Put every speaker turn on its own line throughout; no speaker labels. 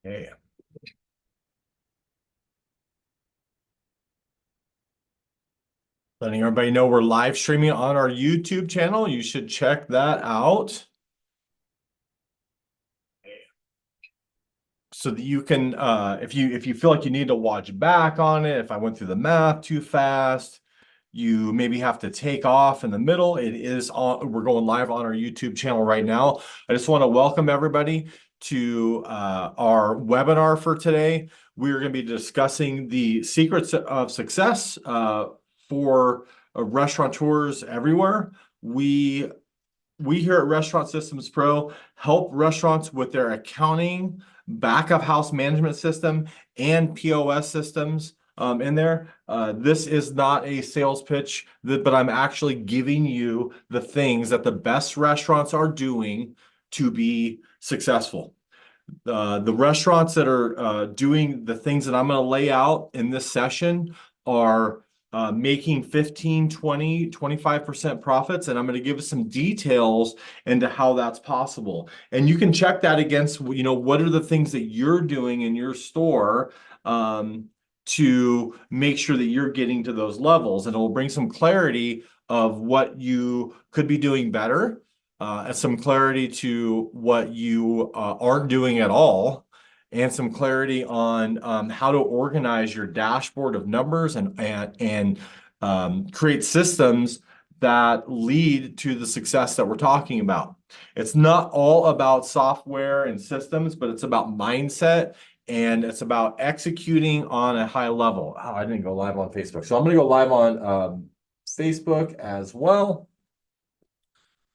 Okay. Letting everybody know we're live streaming on our YouTube channel. You should check that out so that you can, if you feel like you need to watch back on it, if I went through the math too fast, you maybe have to take off in the middle. It is on. We're going live on our YouTube channel right now. I just want to welcome everybody to our webinar for today. We're going to be discussing the secrets of success for restaurateurs everywhere. We here at Restaurant Systems Pro help restaurants with their accounting, back of house management system, and POS systems in there. This is not a sales pitch, but I'm actually giving you the things that the best restaurants are doing to be successful. The restaurants that are doing the things that I'm going to lay out in this session are making 15, 20, 25% profits. And I'm going to give some details into how that's possible. And you can check that against, what are the things that you're doing in your store to make sure that you're getting to those levels. And it will bring some clarity of what you could be doing better, and some clarity to what you aren't doing at all, and some clarity on how to organize your dashboard of numbers and create systems that lead to the success that we're talking about. It's not all about software and systems, but it's about mindset, and it's about executing on a high level. Oh, I didn't go live on Facebook. So I'm going to go live on Facebook as well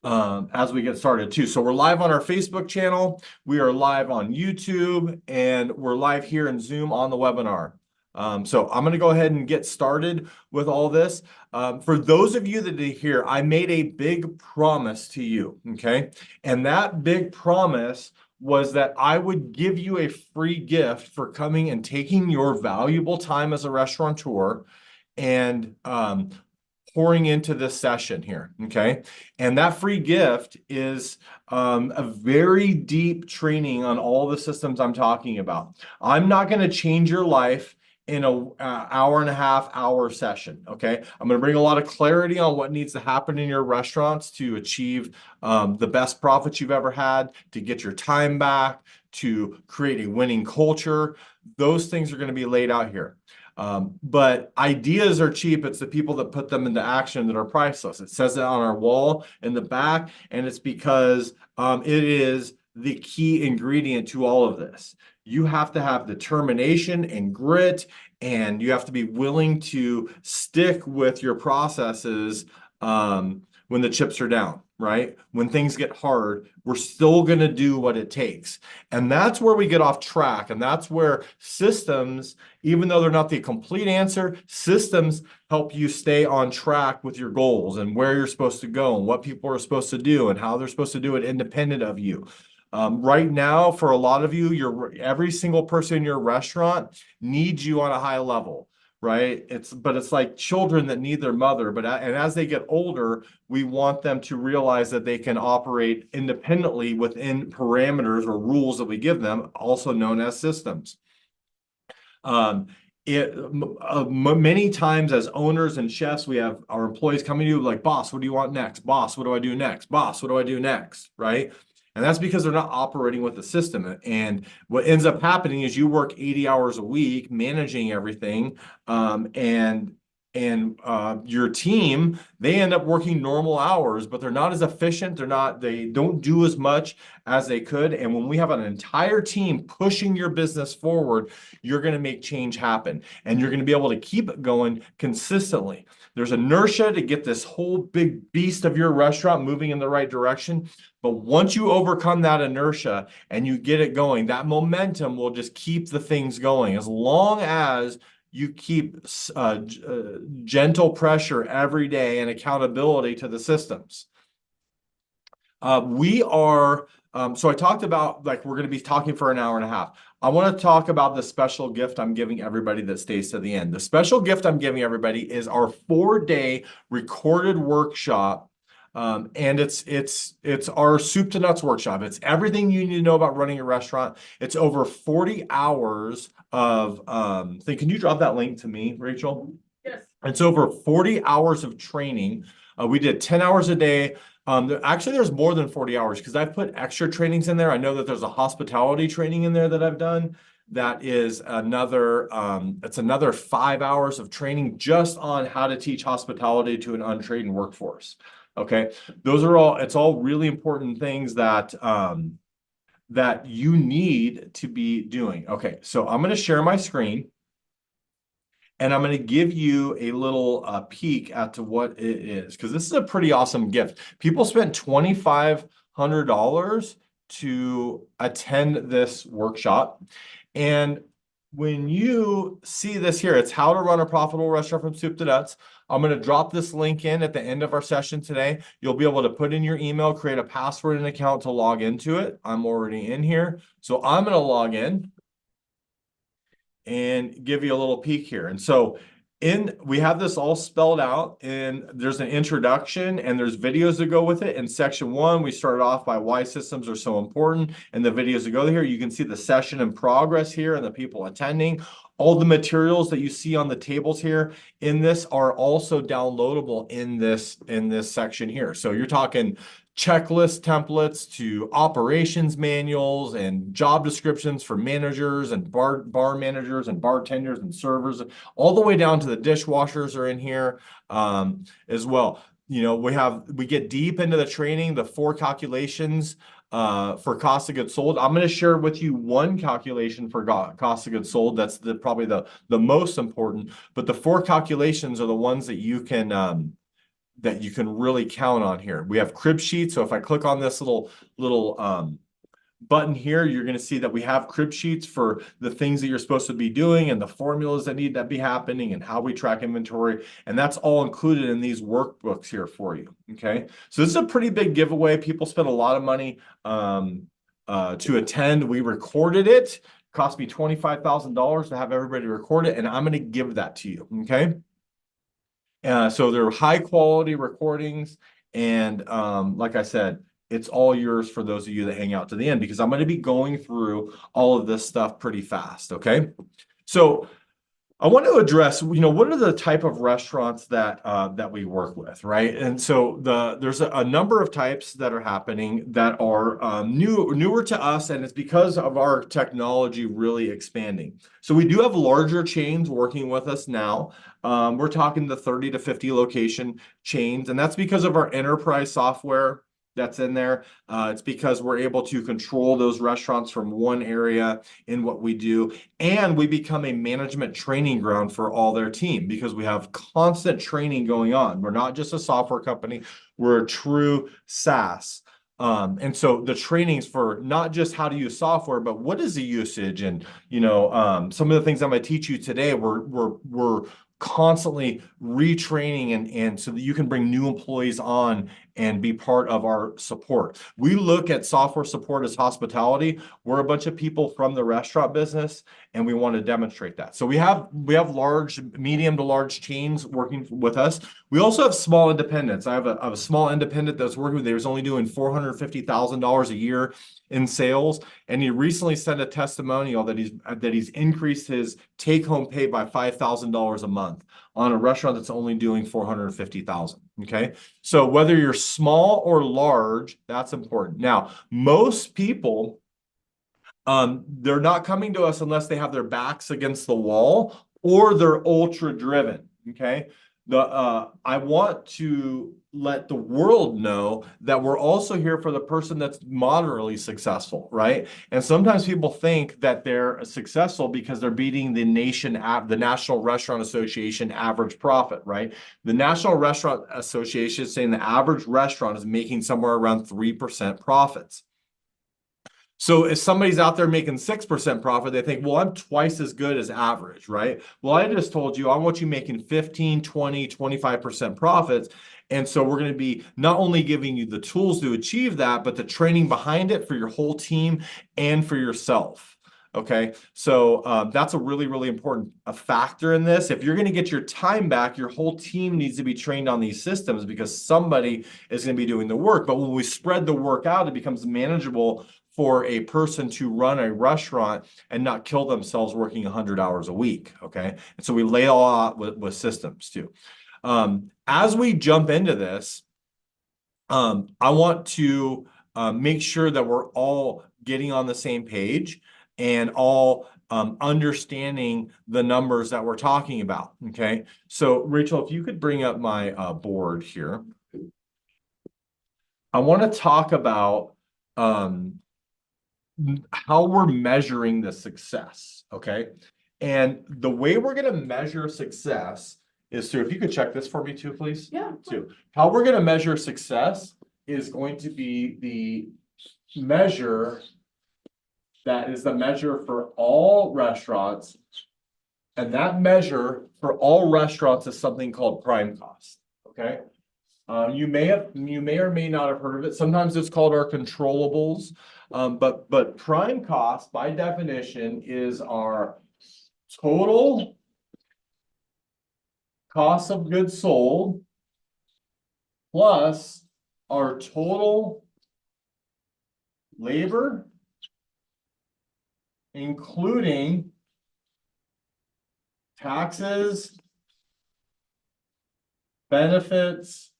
as we get started too. So we're live on our Facebook channel, we are live on YouTube, and we're live here in Zoom on the webinar. So I'm going to go ahead and get started with all this. For those of you that are here, I made a big promise to you, okay? And that big promise was that I would give you a free gift for coming and taking your valuable time as a restaurateur and pouring into this session here, okay? And that free gift is a very deep training on all the systems I'm talking about. I'm not going to change your life in an hour and a half hour session, okay? I'm going to bring a lot of clarity on what needs to happen in your restaurants to achieve the best profits you've ever had, to get your time back, to create a winning culture. Those things are going to be laid out here. But ideas are cheap. It's the people that put them into action that are priceless. It says it on our wall in the back, and it's because it is the key ingredient to all of this. You have to have determination and grit, and you have to be willing to stick with your processes when the chips are down, right? When things get hard, we're still going to do what it takes. And that's where we get off track. And that's where systems, even though they're not the complete answer, systems help you stay on track with your goals and where you're supposed to go and what people are supposed to do and how they're supposed to do it independent of you. Right now, for a lot of you, every single person in your restaurant needs you on a high level, right? It's like children that need their mother, and as they get older, we want them to realize that they can operate independently within parameters or rules that we give them, also known as systems. Many times as owners and chefs, we have our employees coming to you like, boss, what do you want next? Boss, what do I do next? Boss, what do I do next? Right? And that's because they're not operating with the system. And what ends up happening is you work 80 hours a week managing everything, and your team, they end up working normal hours, but they're not as efficient. They don't do as much as they could. And when we have an entire team pushing your business forward, you're going to make change happen, and you're going to be able to keep it going consistently. There's inertia to get this whole big beast of your restaurant moving in the right direction. But once you overcome that inertia and you get it going, that momentum will just keep the things going. As long as you keep gentle pressure every day and accountability to the systems. So I talked about, like, we're going to be talking for an hour and a half. I want to talk about the special gift I'm giving everybody that stays to the end. The special gift I'm giving everybody is our 4-day recorded workshop And it's our soup to nuts workshop. It's everything you need to know about running a restaurant. It's over 40 hours of thing. Can you drop that link to me, Rachel?
Yes.
It's over 40 hours of training. We did 10 hours a day. Actually, there's more than 40 hours because I've put extra trainings in there. I know that there's a hospitality training in there that I've done. That is it's another 5 hours of training just on how to teach hospitality to an untrained workforce. Okay, it's all really important things that that you need to be doing. Okay, so I'm going to share my screen. And I'm going to give you a little peek at to what it is, because this is a pretty awesome gift. People spent $2,500 to attend this workshop. And when you see this here, it's how to run a profitable restaurant from soup to nuts. I'm going to drop this link in at the end of our session today. You'll be able to put in your email, create a password and account to log into it. I'm already in here. So I'm going to log in and give you a little peek here. And so we have this all spelled out, and there's an introduction and there's videos that go with it. In section 1, we started off by why systems are so important, and the videos that go here. You can see the session in progress here and the people attending. All the materials that you see on the tables here in this are also downloadable in this section here. So you're talking checklist templates to operations manuals and job descriptions for managers and bar managers and bartenders and servers, all the way down to the dishwashers are in here as well. You know, we get deep into the training, the 4 calculations for cost of goods sold. I'm going to share with you one calculation for cost of goods sold. That's probably the most important, but the 4 calculations are the ones that you can really count on here. We have crib sheets. So if I click on this little button here, you're going to see that we have crib sheets for the things that you're supposed to be doing and the formulas that need to be happening and how we track inventory. And that's all included in these workbooks here for you. Okay. So this is a pretty big giveaway. People spent a lot of money to attend. We recorded it. Cost me $25,000 to have everybody record it. And I'm going to give that to you. Okay. So they're high quality recordings. And like I said, it's all yours for those of you that hang out to the end, because I'm going to be going through all of this stuff pretty fast. Okay. So I want to address, what are the type of restaurants that we work with, right? And so there's a number of types that are happening that are newer to us, and it's because of our technology really expanding. So we do have larger chains working with us now. We're talking the 30 to 50 location chains, and that's because of our enterprise software that's in there. It's because we're able to control those restaurants from one area in what we do. And we become a management training ground for all their team because we have constant training going on. We're not just a software company, we're a true SaaS. And so the trainings for not just how to use software, but what is the usage, and some of the things I'm going to teach you today, we're constantly retraining and so that you can bring new employees on and be part of our support. We look at software support as hospitality. We're a bunch of people from the restaurant business, and we want to demonstrate that. So we have large, medium to large chains working with us. We also have small independents. I have a small independent that's working with, there's only doing $450,000 a year in sales. And he recently sent a testimonial that he's increased his take-home pay by $5,000 a month on a restaurant that's only doing $450,000. Okay. So whether you're small or large, that's important. Now, most people, they're not coming to us unless they have their backs against the wall or they're ultra driven. Okay. I want to let the world know that we're also here for the person that's moderately successful, right? And sometimes people think that they're successful because they're beating the National Restaurant Association average profit, right? The National Restaurant Association is saying the average restaurant is making somewhere around 3% profits. So if somebody's out there making 6% profit, they think, well, I'm twice as good as average, right? Well, I just told you, I want you making 15, 20, 25% profits. And so we're going to be not only giving you the tools to achieve that, but the training behind it for your whole team and for yourself. Okay, so that's a really, really important factor in this. If you're going to get your time back, your whole team needs to be trained on these systems because somebody is going to be doing the work. But when we spread the work out, it becomes manageable for a person to run a restaurant and not kill themselves working 100 hours a week. Okay, and so we lay all out with systems too. As we jump into this, I want to make sure that we're all getting on the same page and all understanding the numbers that we're talking about. Okay, so Rachel, if you could bring up my board here, I want to talk about how we're measuring the success. Okay, and the way we're going to measure success is through, if you could check this for me too, please.
Yeah.
Too. How we're going to measure success is going to be the measure that is the measure for all restaurants. And that measure for all restaurants is something called prime cost. Okay. You may or may not have heard of it. Sometimes it's called our controllables. But prime cost by definition is our total cost of goods sold plus our total labor, including taxes, benefits,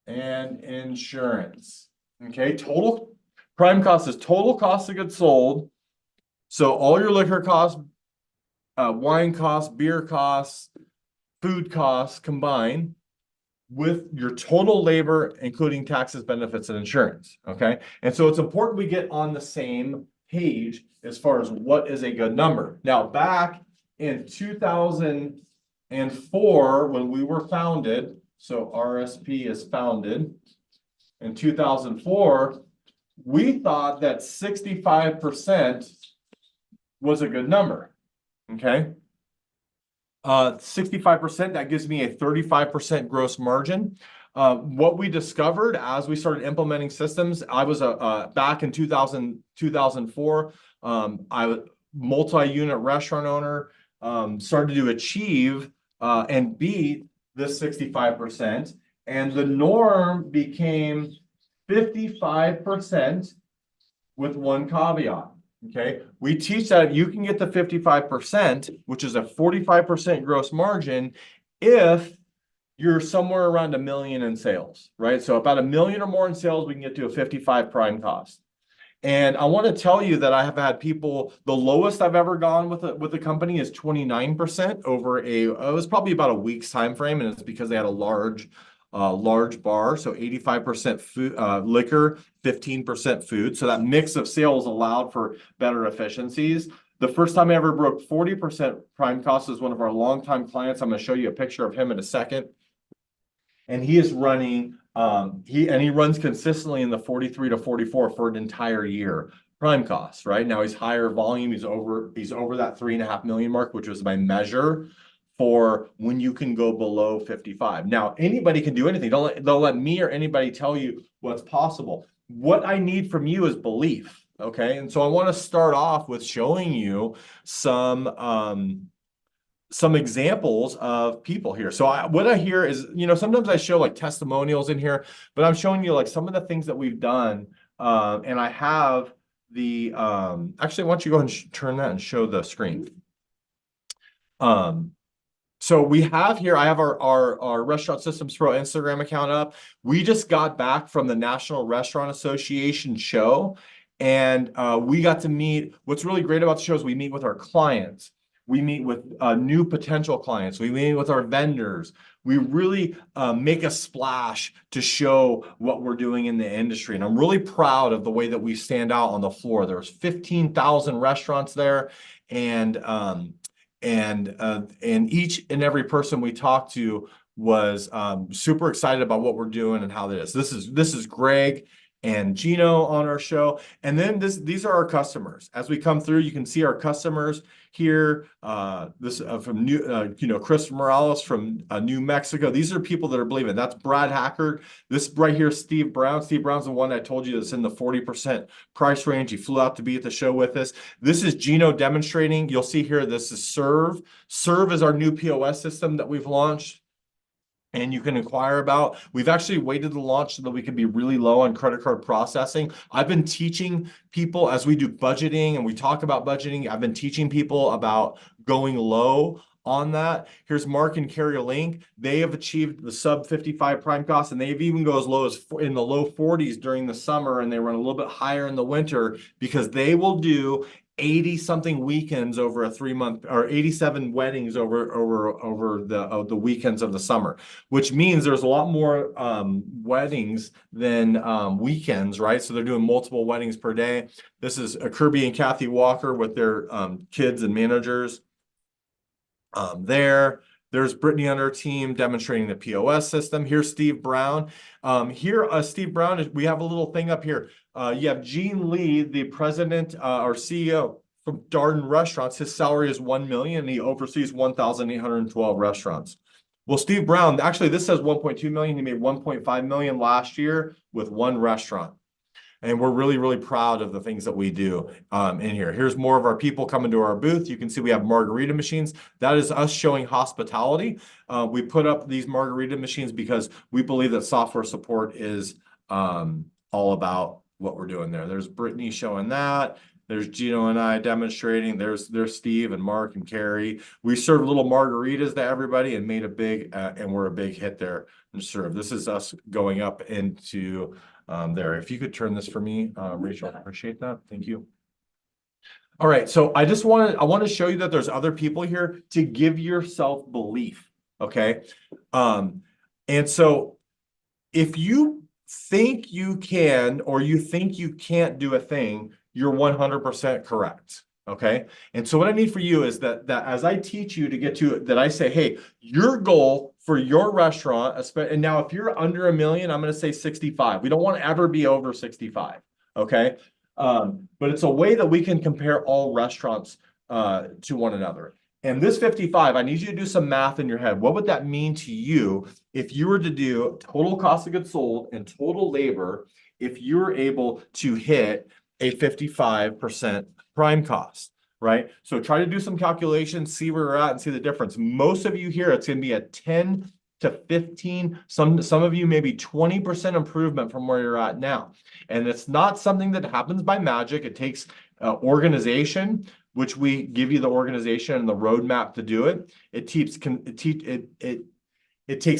and insurance. Okay, total prime cost is total cost of goods sold. So all your liquor costs, wine costs, beer costs, food costs combined with your total labor, including taxes, benefits, and insurance. Okay. And so it's important we get on the same page as far as what is a good number. Now, back in 2004, when we were founded, so RSP is founded in 2004, we thought that 65% was a good number. Okay. 65%, that gives me a 35% gross margin. What we discovered as we started implementing systems, I was back in 2004, I was multi-unit restaurant owner, started to achieve and beat this 65%, and the norm became 55% with one caveat. Okay, we teach that you can get the 55%, which is a 45% gross margin, if you're somewhere around $1 million in sales, right? So about $1 million or more in sales, we can get to a 55 prime cost. And I want to tell you that I have had people, the lowest I've ever gone with a company is 29% over it was probably about a week's time frame, and it's because they had a large bar, so 85% food, liquor, 15% food. So that mix of sales allowed for better efficiencies. The first time I ever broke 40% prime cost is one of our longtime clients. I'm going to show you a picture of him in a second. And he is running, he runs consistently in the 43 to 44 for an entire year. Prime cost, right? Now he's higher volume. He's over that 3.5 million mark, which was my measure for when you can go below 55. Now, anybody can do anything. Don't let me or anybody tell you what's possible. What I need from you is belief, okay? And so I want to start off with showing you some examples of people here. So what I hear is, sometimes I show like testimonials in here, but I'm showing you like some of the things that we've done. And I have the, actually, why don't you go ahead and turn that and show the screen. So we have here, I have our Restaurant Systems Pro Instagram account up. We just got back from the National Restaurant Association show, and we got to meet. What's really great about the show is we meet with our clients. We meet with new potential clients. We meet with our vendors. We really make a splash to show what we're doing in the industry. And I'm really proud of the way that we stand out on the floor. There's 15,000 restaurants there, and each and every person we talked to was super excited about what we're doing and how this is. This is Gregg. and Gino on our show. And then these are our customers. As we come through, you can see our customers here. This from Chris Morales from New Mexico. These are people that are believing. That's Brad Hackard. This right here, Steve Brown. Steve Brown's the one I told you that's in the 40% price range. He flew out to be at the show with us. This is Gino demonstrating. You'll see here, this is Serve. Serve is our new POS system that we've launched and you can inquire about. We've actually waited to launch so that we can be really low on credit card processing. I've been teaching people as we do budgeting and we talk about budgeting. I've been teaching people about going low on that. Here's Mark and Carrie Link. They have achieved the sub 55 prime cost, and they've even go as low as in the low 40s during the summer, and they run a little bit higher in the winter because they will do 80 something weekends over a 3-month, or 87 weddings over the weekends of the summer, which means there's a lot more weddings than weekends, right? So they're doing multiple weddings per day. This is Kirby and Kathy Walker with their kids and managers There's Brittany on our team demonstrating the POS system. Here's Steve Brown. Steve Brown, we have a little thing up here. You have Gene Lee, the president or CEO from Darden Restaurants. His salary is $1 million, and he oversees 1,812 restaurants. Well, Steve Brown, actually, this says 1.2 million. He made 1.5 million last year with one restaurant. And we're really, really proud of the things that we do in here. Here's more of our people coming to our booth. You can see we have margarita machines. That is us showing hospitality. We put up these margarita machines because we believe that software support is all about what we're doing there. There's Brittany showing that. There's Gino and I demonstrating. There's Steve and Mark and Carrie. We serve little margaritas to everybody and made a big, and we're a big hit there and serve. This is us going up into there. If you could turn this for me, Rachel, I appreciate that. Thank you. All right, so I want to show you that there's other people here to give yourself belief, okay? And so if you think you can or you think you can't do a thing, you're 100% correct, okay? And so what I need for you is that as I teach you to get to, that I say, hey, your goal for your restaurant, and now if you're under $1 million, I'm going to say 65. We don't want to ever be over 65, okay? But it's a way that we can compare all restaurants to one another. And this 55, I need you to do some math in your head. What would that mean to you if you were to do total cost of goods sold and total labor if you were able to hit a 55% prime cost, right? So try to do some calculations, see where we're at and see the difference. Most of you here, it's going to be a 10 to 15, some of you maybe 20% improvement from where you're at now. And it's not something that happens by magic. It takes organization, which we give you the organization and the roadmap to do it. It takes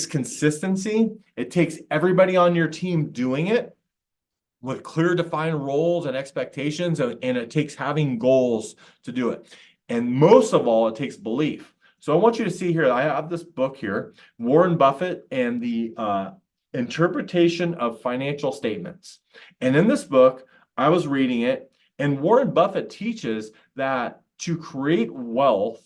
consistency. It takes everybody on your team doing it with clear defined roles and expectations, and it takes having goals to do it. And most of all, it takes belief. So I want you to see here, I have this book here, Warren Buffett and the Interpretation of Financial Statements. And in this book, I was reading it, and Warren Buffett teaches that to create wealth,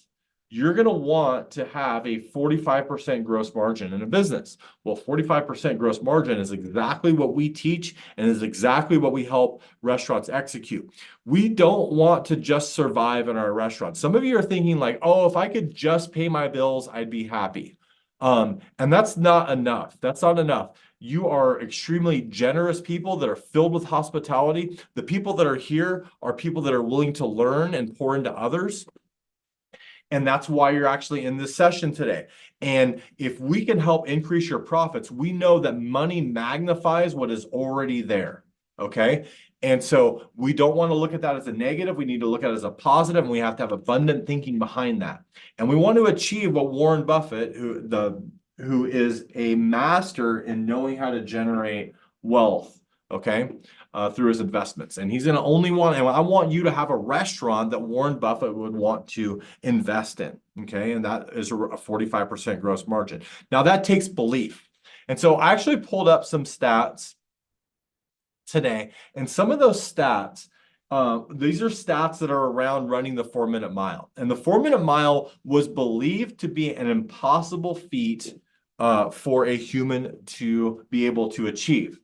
you're going to want to have a 45% gross margin in a business. Well, 45% gross margin is exactly what we teach and is exactly what we help restaurants execute. We don't want to just survive in our restaurants. Some of you are thinking like, oh, if I could just pay my bills, I'd be happy. And that's not enough. That's not enough. You are extremely generous people that are filled with hospitality. The people that are here are people that are willing to learn and pour into others. And that's why you're actually in this session today. And if we can help increase your profits, we know that money magnifies what is already there, okay? And so we don't want to look at that as a negative. We need to look at it as a positive, and we have to have abundant thinking behind that. And we want to achieve what Warren Buffett, who is a master in knowing how to generate wealth, okay, through his investments. And he's going to only want, and I want you to have a restaurant that Warren Buffett would want to invest in, okay? And that is a 45% gross margin. Now that takes belief. And so I actually pulled up some stats today, and some of those stats, these are stats that are around running the 4-minute mile. And the 4-minute mile was believed to be an impossible feat for a human to be able to achieve.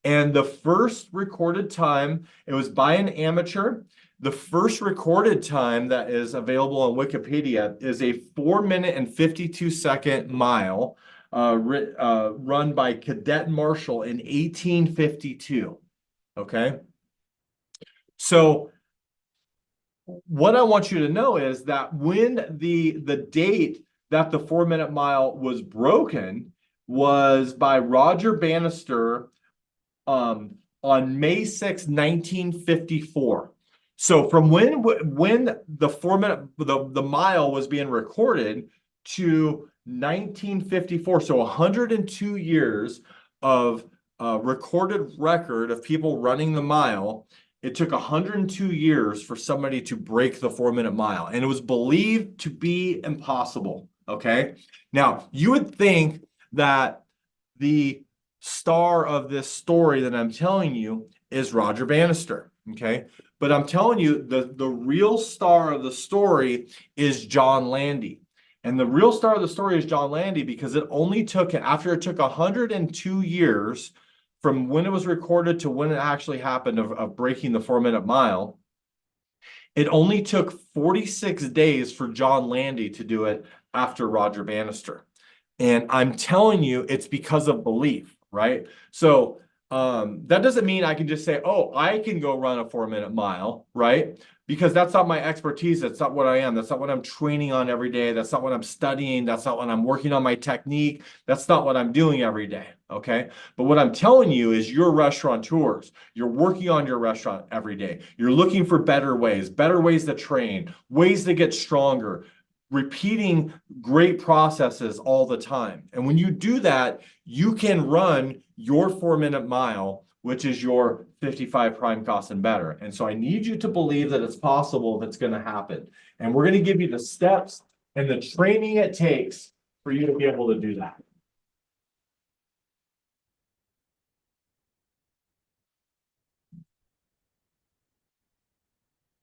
And the first recorded time, it was by an amateur. The first recorded time that is available on Wikipedia is a 4 minute and 52-second mile run by Cadet Marshall in 1852. Okay. So what I want you to know is that when the date that the 4 minute mile was broken was by Roger Bannister on May 6, 1954. So from when the 4 minute the mile was being recorded to 1954, so 102 years of recorded record of people running the mile. It took 102 years for somebody to break the 4 minute mile, and it was believed to be impossible. Okay. Now, you would think that the star of this story that I'm telling you is Roger Bannister. Okay. But I'm telling you, the real star of the story is John Landy. And the real star of the story is John Landy because it only took, after it took 102 years from when it was recorded to when it actually happened of breaking the 4 minute mile, it only took 46 days for John Landy to do it after Roger Bannister. And I'm telling you, it's because of belief, right? So that doesn't mean I can just say, oh, I can go run a 4 minute mile, right? Because that's not my expertise. That's not what I am. That's not what I'm training on every day. That's not what I'm studying. That's not what I'm working on my technique. That's not what I'm doing every day. Okay. But what I'm telling you is you're restaurateurs. You're working on your restaurant every day. You're looking for better ways to train, ways to get stronger, repeating great processes all the time. And when you do that, you can run your 4 minute mile, which is your 55 prime cost and better. And so I need you to believe that it's possible, if it's going to happen. And we're going to give you the steps and the training it takes for you to be able to do that.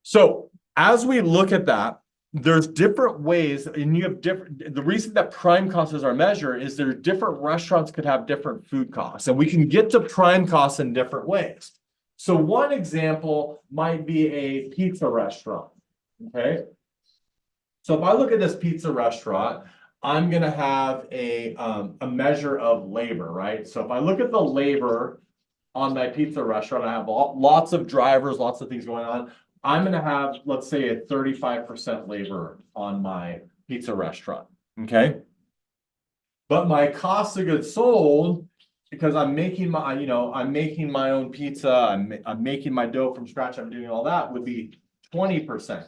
So as we look at that, there's different ways, and you have different, the reason that prime cost is our measure is there different restaurants could have different food costs, and we can get to prime costs in different ways. So one example might be a pizza restaurant, okay? So if I look at this pizza restaurant, I'm gonna have a measure of labor, right? So if I look at the labor on my pizza restaurant, I have lots of drivers, lots of things going on. I'm going to have, let's say, a 35% labor on my pizza restaurant. Okay. But my cost of goods sold, because I'm making my, I'm making my own pizza, I'm making my dough from scratch, I'm doing all that, would be 20%,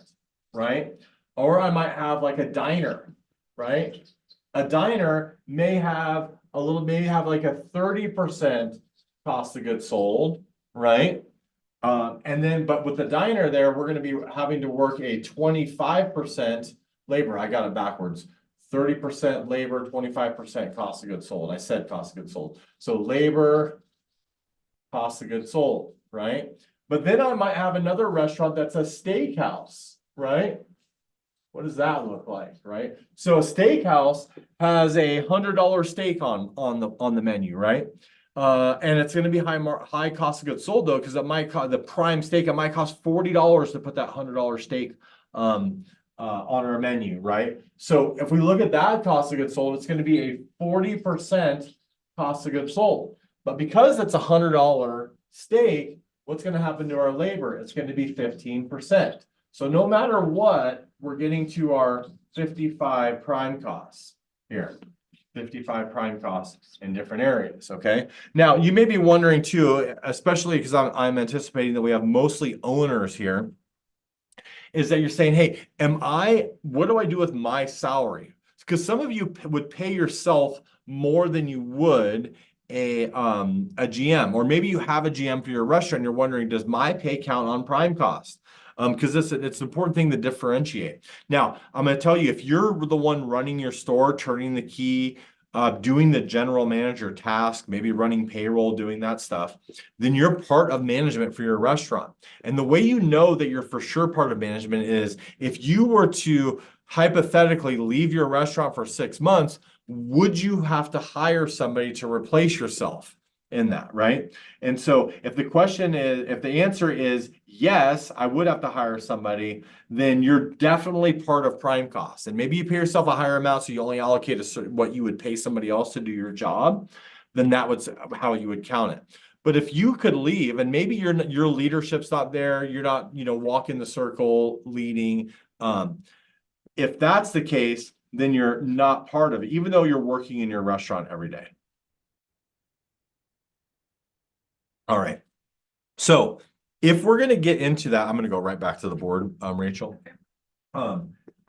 right? Or I might have like a diner, right? A diner may have like a 30% cost of goods sold, right? And then, but with the diner there, we're going to be having to work a 25% labor. I got it backwards. 30% labor, 25% cost of goods sold. I said cost of goods sold. So labor, cost of goods sold, right? But then I might have another restaurant that's a steakhouse, right? What does that look like, right? So a steakhouse has a $100 steak on the menu, right? And it's going to be high cost of goods sold though, because it might cost the prime steak. It might cost $40 to put that $100 steak on our menu, right? So if we look at that cost of goods sold, it's going to be a 40% cost of goods sold. But because it's a $100 steak, what's going to happen to our labor? It's going to be 15%. So no matter what, we're getting to our 55 prime costs here. 55 prime costs in different areas, okay? Now, you may be wondering too, especially because I'm anticipating that we have mostly owners here, is that you're saying, hey, what do I do with my salary? Because some of you would pay yourself more than you would a GM, or maybe you have a GM for your restaurant and you're wondering, does my pay count on prime cost? Because it's an important thing to differentiate. Now, I'm going to tell you, if you're the one running your store, turning the key, doing the general manager task, maybe running payroll, doing that stuff, then you're part of management for your restaurant. And the way you know that you're for sure part of management is if you were to hypothetically leave your restaurant for 6 months, would you have to hire somebody to replace yourself? in that, right? And so if the answer is yes, I would have to hire somebody, then you're definitely part of prime costs. And maybe you pay yourself a higher amount, so you only allocate what you would pay somebody else to do your job, then that was how you would count it. But if you could leave, and maybe your leadership's not there, you're not, walking the circle leading. If that's the case, then you're not part of it, even though you're working in your restaurant every day. All right. So if we're going to get into that, I'm going to go right back to the board, Rachel.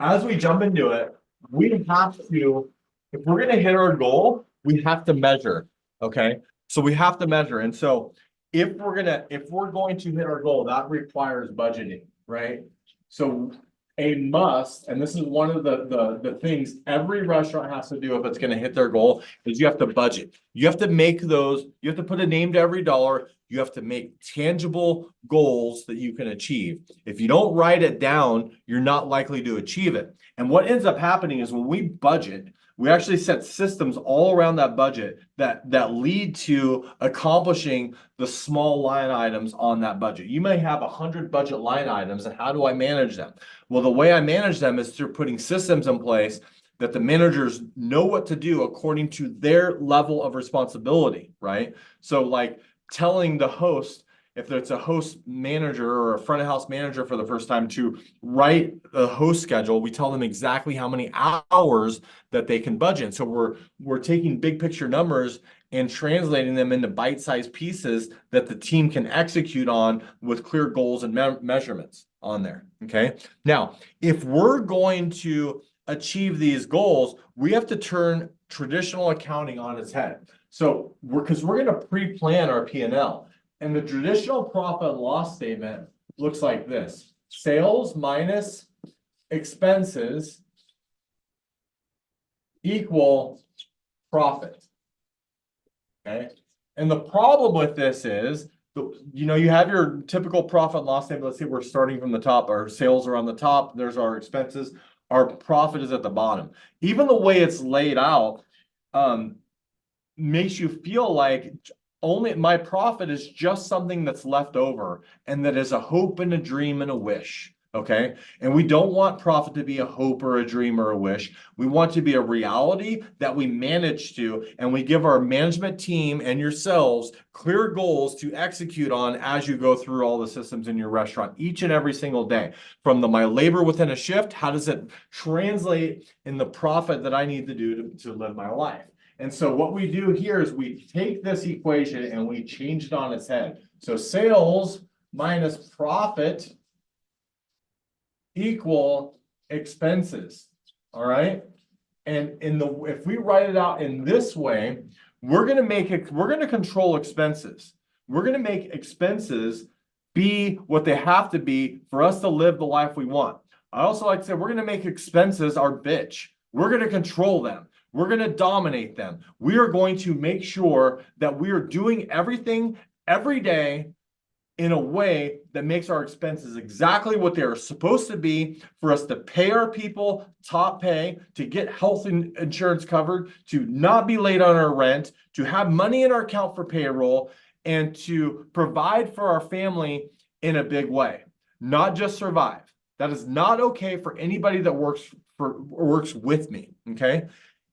As we jump into it, we have to, if we're going to hit our goal, we have to measure. Okay. So we have to measure. And so if we're going to hit our goal, that requires budgeting, right? So a must, and this is one of the things every restaurant has to do if it's going to hit their goal, is you have to budget. You have to you have to put a name to every dollar. You have to make tangible goals that you can achieve. If you don't write it down, you're not likely to achieve it. And what ends up happening is when we budget, we actually set systems all around that budget that lead to accomplishing the small line items on that budget. You may have 100 budget line items, and how do I manage them? Well, the way I manage them is through putting systems in place that the managers know what to do according to their level of responsibility, right? So like telling the host, if it's a host manager or a front of house manager for the first time, to write the host schedule, we tell them exactly how many hours that they can budget. So we're taking big picture numbers and translating them into bite-sized pieces that the team can execute on with clear goals and measurements on there. Okay. Now, if we're going to achieve these goals, we have to turn traditional accounting on its head. So we're going to pre-plan our P&L. And the traditional profit and loss statement looks like this: sales minus expenses equal profit. Okay. And the problem with this is, you have your typical profit and loss statement. Let's say we're starting from the top. Our sales are on the top. There's our expenses. Our profit is at the bottom. Even the way it's laid out makes you feel like only my profit is just something that's left over, and that is a hope and a dream and a wish. Okay. And we don't want profit to be a hope or a dream or a wish. We want to be a reality that we manage to, and we give our management team and yourselves clear goals to execute on as you go through all the systems in your restaurant each and every single day. From my labor within a shift, how does it translate in the profit that I need to do to live my life? And so what we do here is we take this equation and we change it on its head. So sales minus profit equal expenses. All right. And if we write it out in this way, we're going to control expenses. We're going to make expenses be what they have to be for us to live the life we want. I also like to say we're going to make expenses our bitch. We're going to control them. We're going to dominate them. We are going to make sure that we are doing everything every day in a way that makes our expenses exactly what they are supposed to be, for us to pay our people top pay, to get health insurance covered, to not be late on our rent, to have money in our account for payroll, and to provide for our family in a big way, not just survive. That is not okay for anybody that works with me. Okay.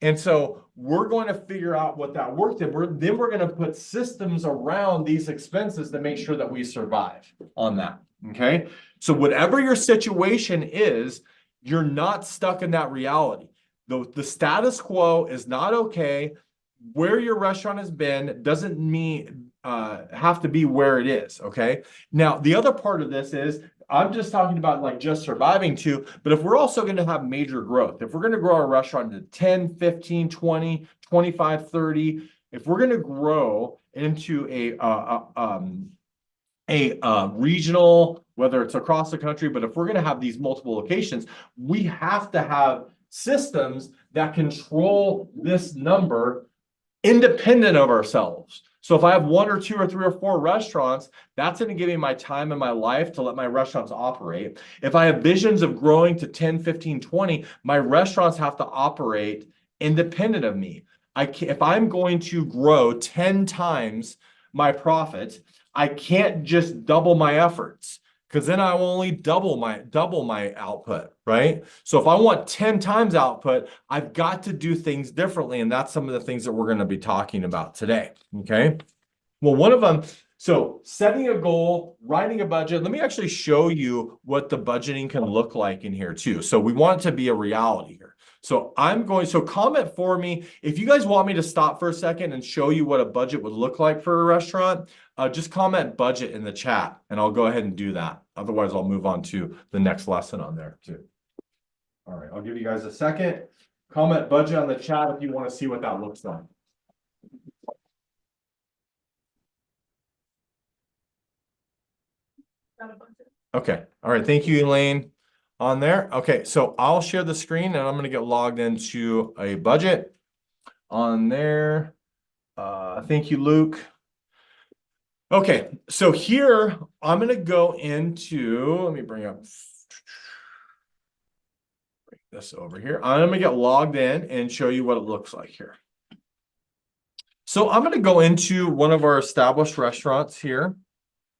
And so we're going to figure out what that works in. Then we're going to put systems around these expenses to make sure that we survive on that. Okay. So whatever your situation is, you're not stuck in that reality. The status quo is not okay. Where your restaurant has been doesn't mean have to be where it is. Okay. Now, the other part of this is, I'm just talking about like just surviving too, but if we're also going to have major growth, if we're going to grow our restaurant to 10, 15, 20, 25, 30, if we're going to grow into a regional, whether it's across the country, but if we're going to have these multiple locations, we have to have systems that control this number independent of ourselves. So if I have 1 or 2 or 3 or 4 restaurants, that's going to give me my time in my life to let my restaurants operate. If I have visions of growing to 10, 15, 20, my restaurants have to operate independent of me. if I'm going to grow 10 times my profit, I can't just double my efforts because then I will only double my output, right? So if I want 10 times output, I've got to do things differently. And that's some of the things that we're going to be talking about today. Okay. Well, one of them, so setting a goal, writing a budget. Let me actually show you what the budgeting can look like in here too. So we want it to be a reality here. So comment for me. If you guys want me to stop for a second and show you what a budget would look like for a restaurant, just comment budget in the chat and I'll go ahead and do that. Otherwise, I'll move on to the next lesson on there too. All right, I'll give you guys a second. Comment budget on the chat if you want to see what that looks like. Okay. All right. Thank you, Elaine, on there. Okay. So I'll share the screen and I'm going to get logged into a budget on there. Thank you, Luke. Okay. So here I'm going to go into, let me bring this over here. I'm going to get logged in and show you what it looks like here. So I'm going to go into one of our established restaurants here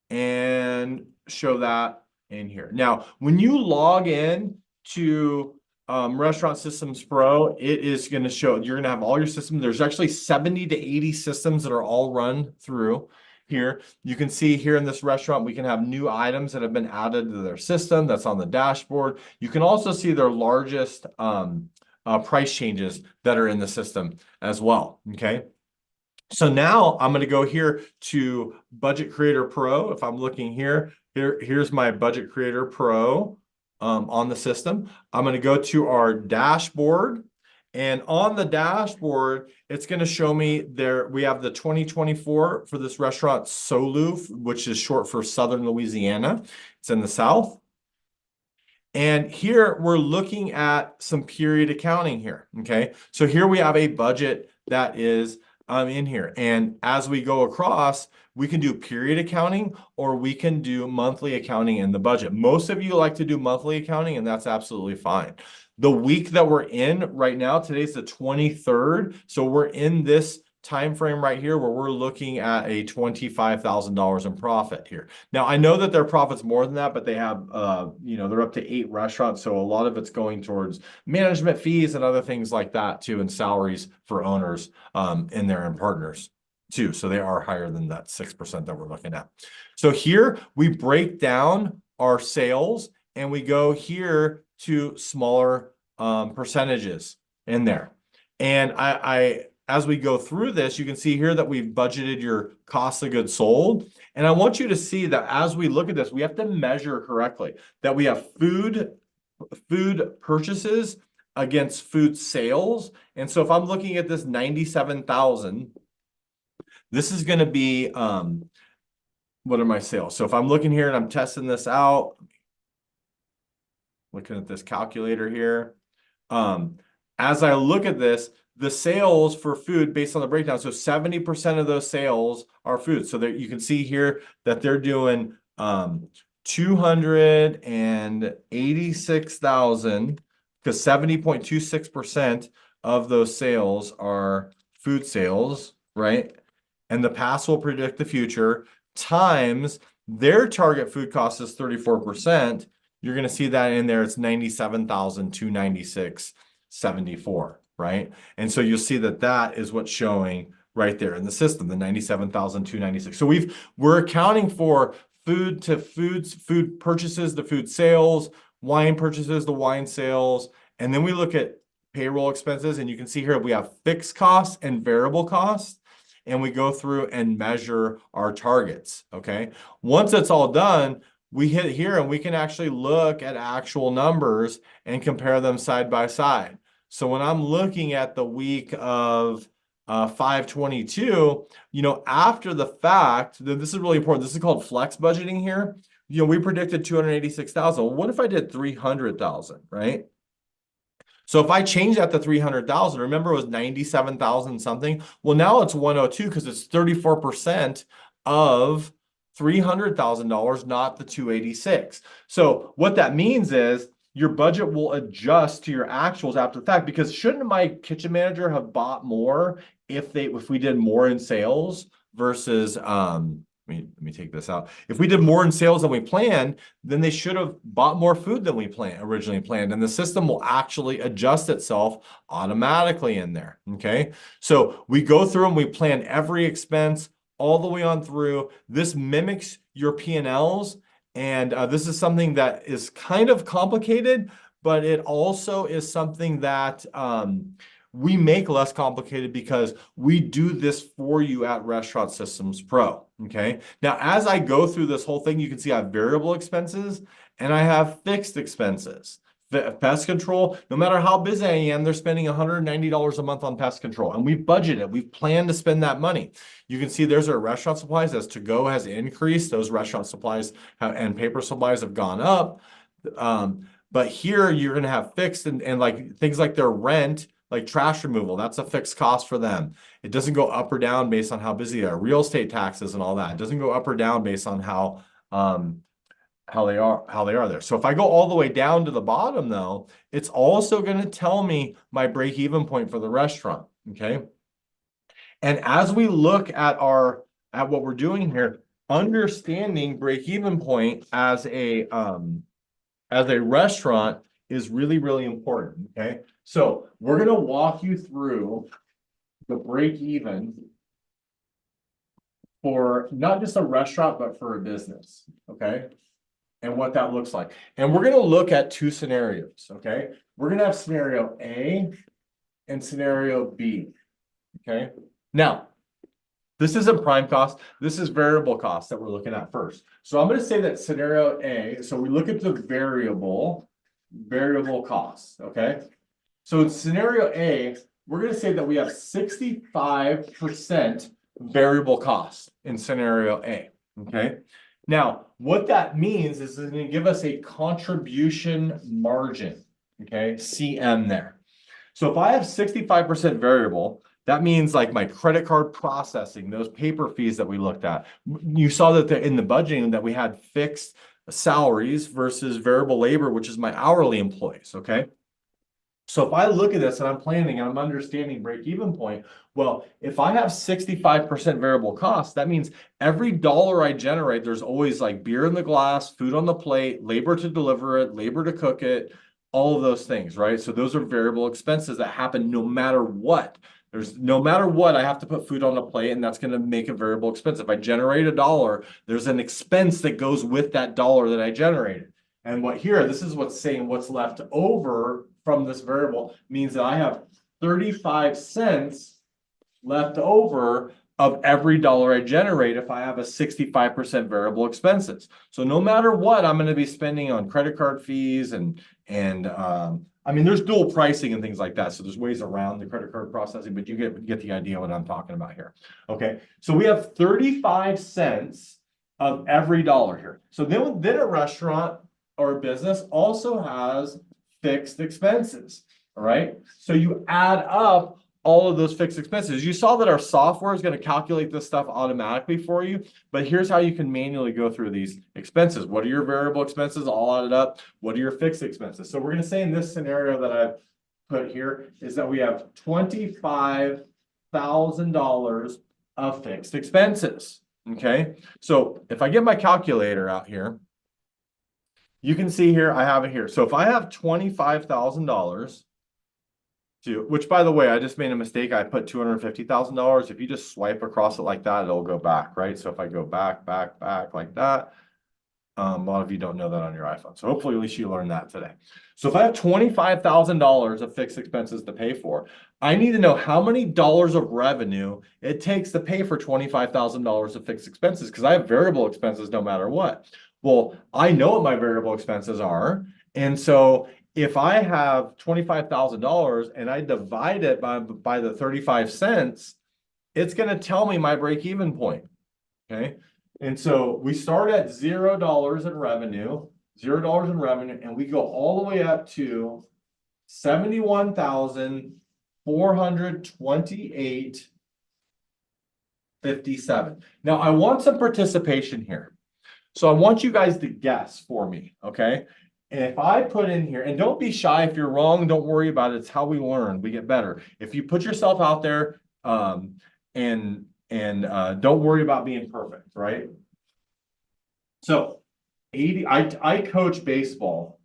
and show that in here. Now, when you log in to Restaurant Systems Pro, it is going to show, you're going to have all your systems. There's actually 70 to 80 systems that are all run through here. You can see here in this restaurant, we can have new items that have been added to their system. That's on the dashboard. You can also see their largest price changes that are in the system as well, okay? So now I'm going to go here to Budget Creator Pro. If I'm looking here's my Budget Creator Pro on the system. I'm going to go to our dashboard. And on the dashboard, it's going to show me there. We have the 2024 for this restaurant, Solu, which is short for Southern Louisiana. It's in the South. And here we're looking at some period accounting here. Okay. So here we have a budget that is in here. And as we go across, we can do period accounting or we can do monthly accounting in the budget. Most of you like to do monthly accounting, and that's absolutely fine. The week that we're in right now, today's the 23rd. So we're in this time frame right here where we're looking at a $25,000 in profit here. Now, I know that their profit's more than that, but they have, they're up to 8 restaurants. So a lot of it's going towards management fees and other things like that too, and salaries for owners in there and partners too. So they are higher than that 6% that we're looking at. So here we break down our sales and we go here to smaller percentages in there. And as we go through this, you can see here that we've budgeted your cost of goods sold. And I want you to see that as we look at this, we have to measure correctly that we have food purchases against food sales. And so if I'm looking at this 97,000, this is going to be, what are my sales? So if I'm looking here and I'm testing this out, looking at this calculator here, as I look at this, the sales for food based on the breakdown, so 70% of those sales are food. So there you can see here that they're doing 286,000 because 70.26% of those sales are food sales, right? And the past will predict the future times their target food cost is 34%. You're going to see that in there. It's 97,296.74. Right? And so you'll see that that is what's showing right there in the system, the 97,296. So we're accounting for food purchases, the food sales, wine purchases, the wine sales, and then we look at payroll expenses, and you can see here we have fixed costs and variable costs, and we go through and measure our targets, okay? Once it's all done, we hit here and we can actually look at actual numbers and compare them side by side. So when I'm looking at the week of 5/22, after the fact, this is really important. This is called flex budgeting here. We predicted 286,000. Well, what if I did 300,000, right? So if I change that to 300,000, remember it was 97,000 something. Well, now it's 102 because it's 34% of $300,000, not the 286. So what that means is your budget will adjust to your actuals after the fact, because shouldn't my kitchen manager have bought more if we did more in sales versus let me take this out. If we did more in sales than we planned, then they should have bought more food than we originally planned. And the system will actually adjust itself automatically in there. Okay. So we go through and we plan every expense all the way on through. This mimics your P&Ls. And this is something that is kind of complicated, but it also is something that we make less complicated because we do this for you at Restaurant Systems Pro. Okay. Now, as I go through this whole thing, you can see I have variable expenses and I have fixed expenses. Pest control, no matter how busy I am, they're spending $190 a month on pest control. And we've budgeted, we've planned to spend that money. You can see there's our restaurant supplies. As to-go has increased, those restaurant supplies and paper supplies have gone up. But here you're going to have fixed and like things like their rent, like trash removal, that's a fixed cost for them. It doesn't go up or down based on how busy they are. Real estate taxes and all that. It doesn't go up or down based on how they are there. So if I go all the way down to the bottom though, it's also going to tell me my break-even point for the restaurant. Okay. And as we look at what we're doing here, understanding break-even point as a restaurant is really, really important. Okay. So we're going to walk you through the break-even for not just a restaurant, but for a business. Okay. And what that looks like. And we're going to look at two scenarios, okay? We're going to have scenario A and scenario B, okay? Now, this isn't prime cost. This is variable cost that we're looking at first. So I'm going to say that scenario A, so we look at the variable costs, okay? So in scenario A, we're going to say that we have 65% variable cost in scenario A, okay? Now, what that means is it's going to give us a contribution margin, okay, CM there. So if I have 65% variable, that means like my credit card processing, those paper fees that we looked at. You saw that in the budgeting that we had fixed salaries versus variable labor, which is my hourly employees, okay? So if I look at this and I'm planning and I'm understanding break-even point, well, if I have 65% variable cost, that means every dollar I generate, there's always like beer in the glass, food on the plate, labor to deliver it, labor to cook it, all of those things, right? So those are variable expenses that happen no matter what. No matter what, I have to put food on the plate, and that's going to make a variable expense. If I generate a dollar, there's an expense that goes with that dollar that I generated. And this is what's saying what's left over from this variable means that I have 35 cents left over of every dollar I generate if I have a 65% variable expenses. So no matter what, I'm going to be spending on credit card fees and I mean, there's dual pricing and things like that. So there's ways around the credit card processing, but you get the idea what I'm talking about here. Okay. So we have 35 cents of every dollar here. So then a restaurant or a business also has fixed expenses. All right. So you add up all of those fixed expenses. You saw that our software is going to calculate this stuff automatically for you, but here's how you can manually go through these expenses. What are your variable expenses all added up? What are your fixed expenses? So we're going to say in this scenario that I've put here is that we have $25,000 of fixed expenses. Okay. So if I get my calculator out here, you can see here, I have it here. So if I have $25,000 which by the way, I just made a mistake. I put $250,000. If you just swipe across it like that, it'll go back, right? So if I go back like that, a lot of you don't know that on your iPhone. So hopefully at least you learned that today. So if I have $25,000 of fixed expenses to pay for, I need to know how many dollars of revenue it takes to pay for $25,000 of fixed expenses because I have variable expenses no matter what. Well, I know what my variable expenses are. And so if I have $25,000 and I divide it by the 35 cents, it's going to tell me my break-even point. Okay. And so we start at $0 in revenue, and we go all the way up to 71,428.57. Now I want some participation here. So I want you guys to guess for me, okay? And if I put in here, and don't be shy if you're wrong, don't worry about it. It's how we learn, we get better. If you put yourself out there, don't worry about being perfect, right? So 80, I coach baseball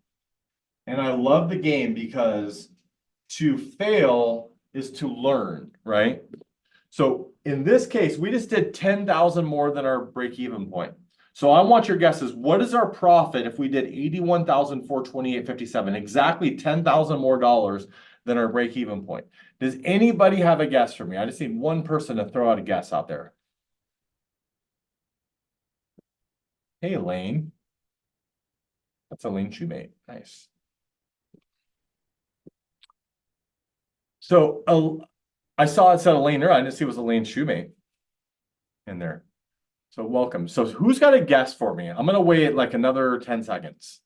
and I love the game because to fail is to learn, right? So in this case, we just did 10,000 more than our break-even point. So I want your guesses. What is our profit if we did 81,428.57? Exactly 10,000 more dollars than our break-even point. Does anybody have a guess for me? I just need one person to throw out a guess out there. Hey, Elaine. That's Elaine Shoemate. Nice. So I saw it said Elaine there. I didn't see it was Elaine Shoemate in there. So welcome. So who's got a guess for me? I'm gonna wait like another 10 seconds.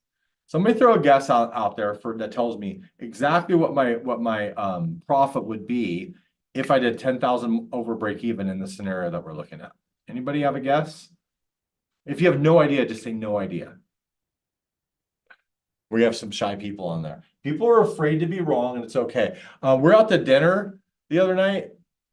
Somebody throw a guess out there for that tells me exactly what my profit would be if I did 10,000 over break even in the scenario that we're looking at. Anybody have a guess? If you have no idea, just say no idea. We have some shy people on there. People are afraid to be wrong, and it's okay. We're out to dinner the other night.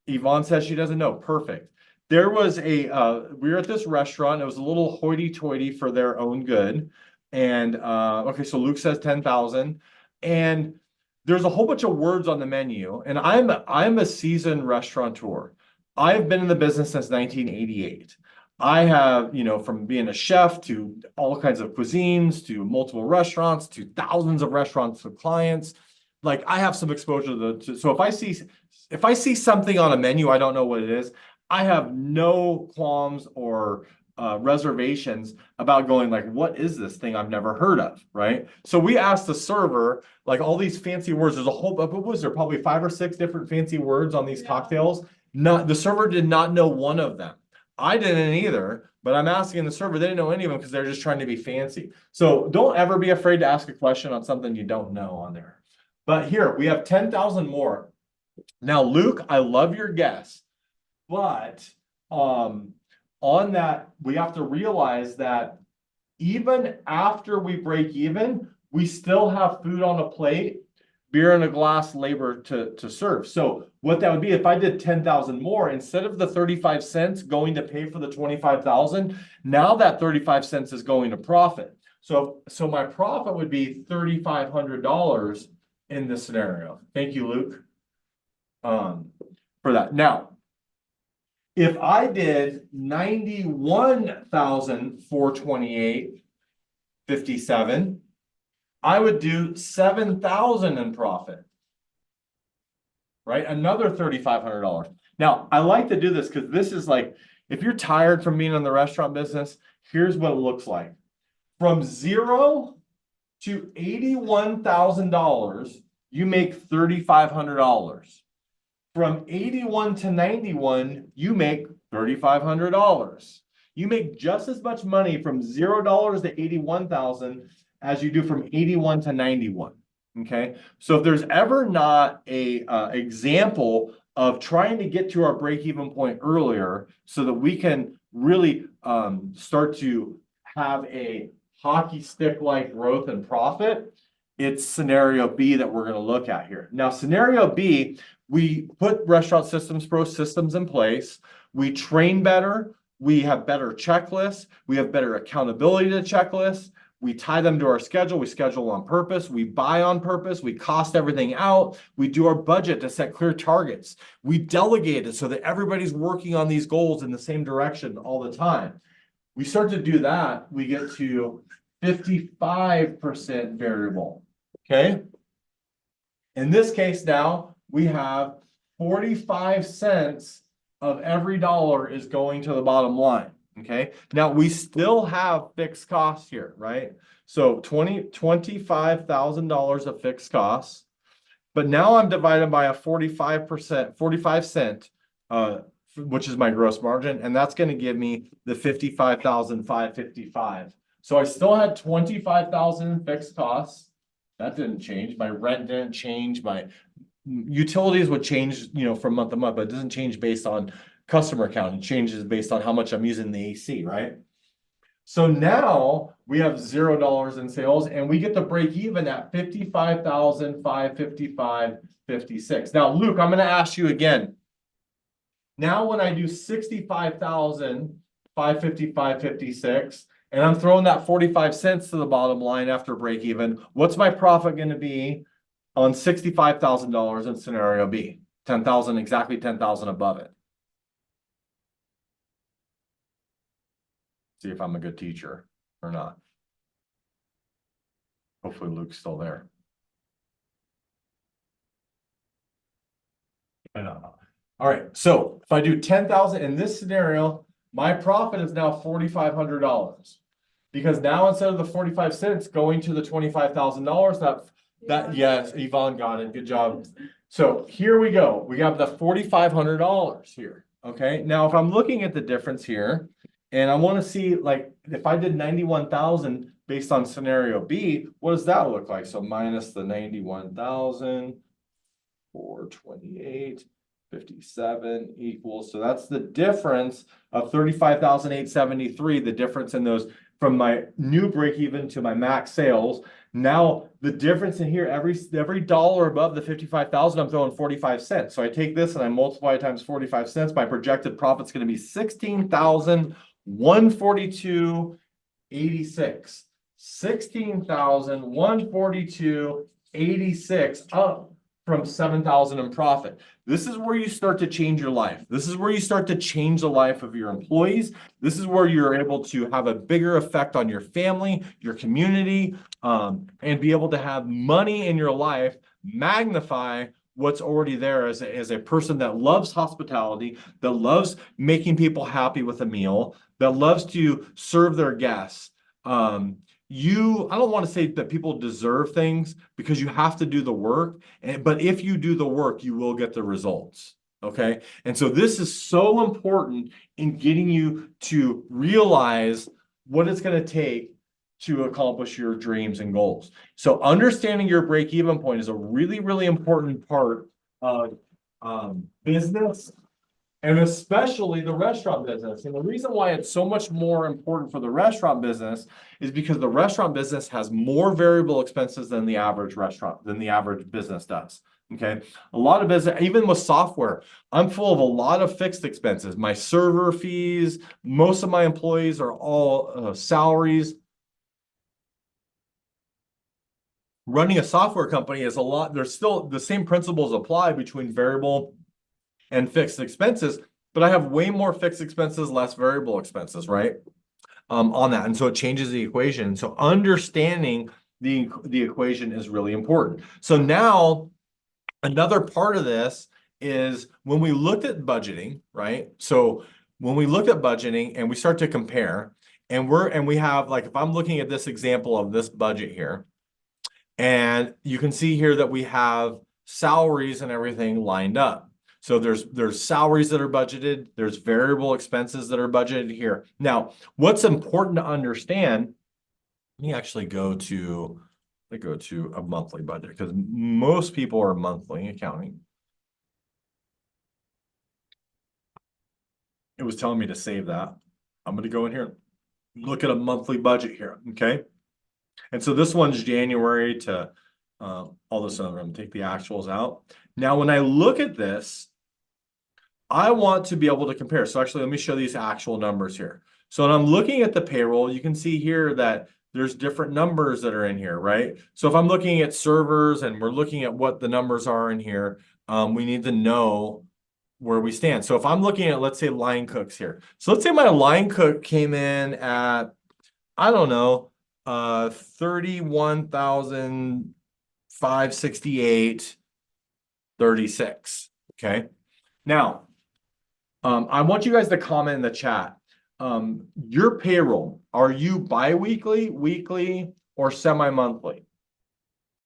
Yvonne says she doesn't know. Perfect. There was we were at this restaurant. It was a little hoity-toity for their own good. And okay, so Luke says 10,000. And there's a whole bunch of words on the menu. And I'm a seasoned restaurateur. I've been in the business since 1988. I have, from being a chef to all kinds of cuisines, to multiple restaurants, to thousands of restaurants with clients. Like I have some exposure so if I see something on a menu, I don't know what it is. I have no qualms or reservations about going like, what is this thing I've never heard of, right? So we asked the server, like all these fancy words. There's a whole, what was there? Probably 5 or 6 different fancy words on these cocktails. The server did not know one of them. I didn't either, but I'm asking the server. They didn't know any of them because they're just trying to be fancy. So don't ever be afraid to ask a question on something you don't know on there. But here we have 10,000 more. Now, Luke, I love your guess, but on that, we have to realize that even after we break even, we still have food on a plate, beer in a glass, labor to serve. So what that would be if I did 10,000 more, instead of the 35 cents going to pay for the 25,000, now that 35 cents is going to profit. So my profit would be $3,500 in this scenario. Thank you, Luke, for that. Now, if I did 91,428.57, I would do 7,000 in profit, right? Another $3,500. Now, I like to do this because this is like, if you're tired from being in the restaurant business, here's what it looks like. From 0 to $81,000, you make $3,500. From 81 to 91, you make $3,500. You make just as much money from $0 to 81,000 as you do from 81 to 91. Okay, so if there's ever not a example of trying to get to our break-even point earlier so that we can really start to have a hockey stick-like growth and profit, it's scenario B that we're going to look at here. Now, scenario B, we put Restaurant Systems Pro systems in place. We train better. We have better checklists. We have better accountability to checklists. We tie them to our schedule. We schedule on purpose. We buy on purpose. We cost everything out. We do our budget to set clear targets. We delegate it so that everybody's working on these goals in the same direction all the time. We start to do that, we get to 55% variable. Okay. In this case now, we have 45 cents of every dollar is going to the bottom line. Okay. Now we still have fixed costs here, right? So $25,000 of fixed costs, but now I'm divided by a 45 cent, which is my gross margin. And that's going to give me the 55,555. So I still had 25,000 in fixed costs. That didn't change. My rent didn't change. My utilities would change, from month to month, but it doesn't change based on customer count. It changes based on how much I'm using the AC, right? So now we have $0 in sales and we get to break even at 55,555.56. Now, Luke, I'm going to ask you again. Now, when I do 65,555.56, and I'm throwing that 45 cents to the bottom line after break even, what's my profit going to be on $65,000 in scenario B? 10,000, exactly 10,000 above it. See if I'm a good teacher or not. Hopefully Luke's still there. All right, so if I do 10,000 in this scenario, my profit is now $4,500 because now instead of the 45 cents going to the $25,000, yes, Yvonne got it. Good job. So here we go. We have the $4,500 here. Okay. Now, if I'm looking at the difference here, and I want to see, like, if I did 91,000 based on scenario B, what does that look like? So minus the 91,000, 428.57 equals. So that's the difference of 35,873. The difference in those from my new break even to my max sales. Now the difference in here, every dollar above the 55,000, I'm throwing 45 cents. So I take this and I multiply it times 45 cents. My projected profit's going to be 16,142.86. 16,142.86 up from 7,000 in profit. This is where you start to change your life. This is where you start to change the life of your employees. This is where you're able to have a bigger effect on your family, your community, and be able to have money in your life magnify what's already there as a person that loves hospitality, that loves making people happy with a meal, that loves to serve their guests. I don't want to say that people deserve things because you have to do the work, but if you do the work, you will get the results. Okay. And so this is so important in getting you to realize what it's going to take to accomplish your dreams and goals. So understanding your break-even point is a really, really important part of business, and especially the restaurant business. And the reason why it's so much more important for the restaurant business is because the restaurant business has more variable expenses than the average business does. Okay. A lot of business, even with software, I'm full of a lot of fixed expenses. My server fees, most of my employees are all salaries. Running a software company is a lot. There's still the same principles apply between variable and fixed expenses, but I have way more fixed expenses, less variable expenses, right? On that. And so it changes the equation. So understanding the equation is really important. So now another part of this is when we looked at budgeting, right? So when we looked at budgeting and we start to compare, and we have, like, if I'm looking at this example of this budget here, and you can see here that we have salaries and everything lined up. So there's salaries that are budgeted, there's variable expenses that are budgeted here. Now, what's important to understand, let me actually go to a monthly budget because most people are monthly accounting. It was telling me to save that. I'm going to go in here, look at a monthly budget here, okay? And so this one's January to all of a sudden, I'm going to take the actuals out. Now, when I look at this, I want to be able to compare. So actually, let me show these actual numbers here. So when I'm looking at the payroll, you can see here that there's different numbers that are in here, right? So if I'm looking at servers and we're looking at what the numbers are in here, we need to know where we stand. So if I'm looking at, let's say, line cooks here. So let's say my line cook came in at, I don't know, 31,568.36. Okay. Now, I want you guys to comment in the chat. Your payroll, are you bi-weekly, weekly, or semi-monthly?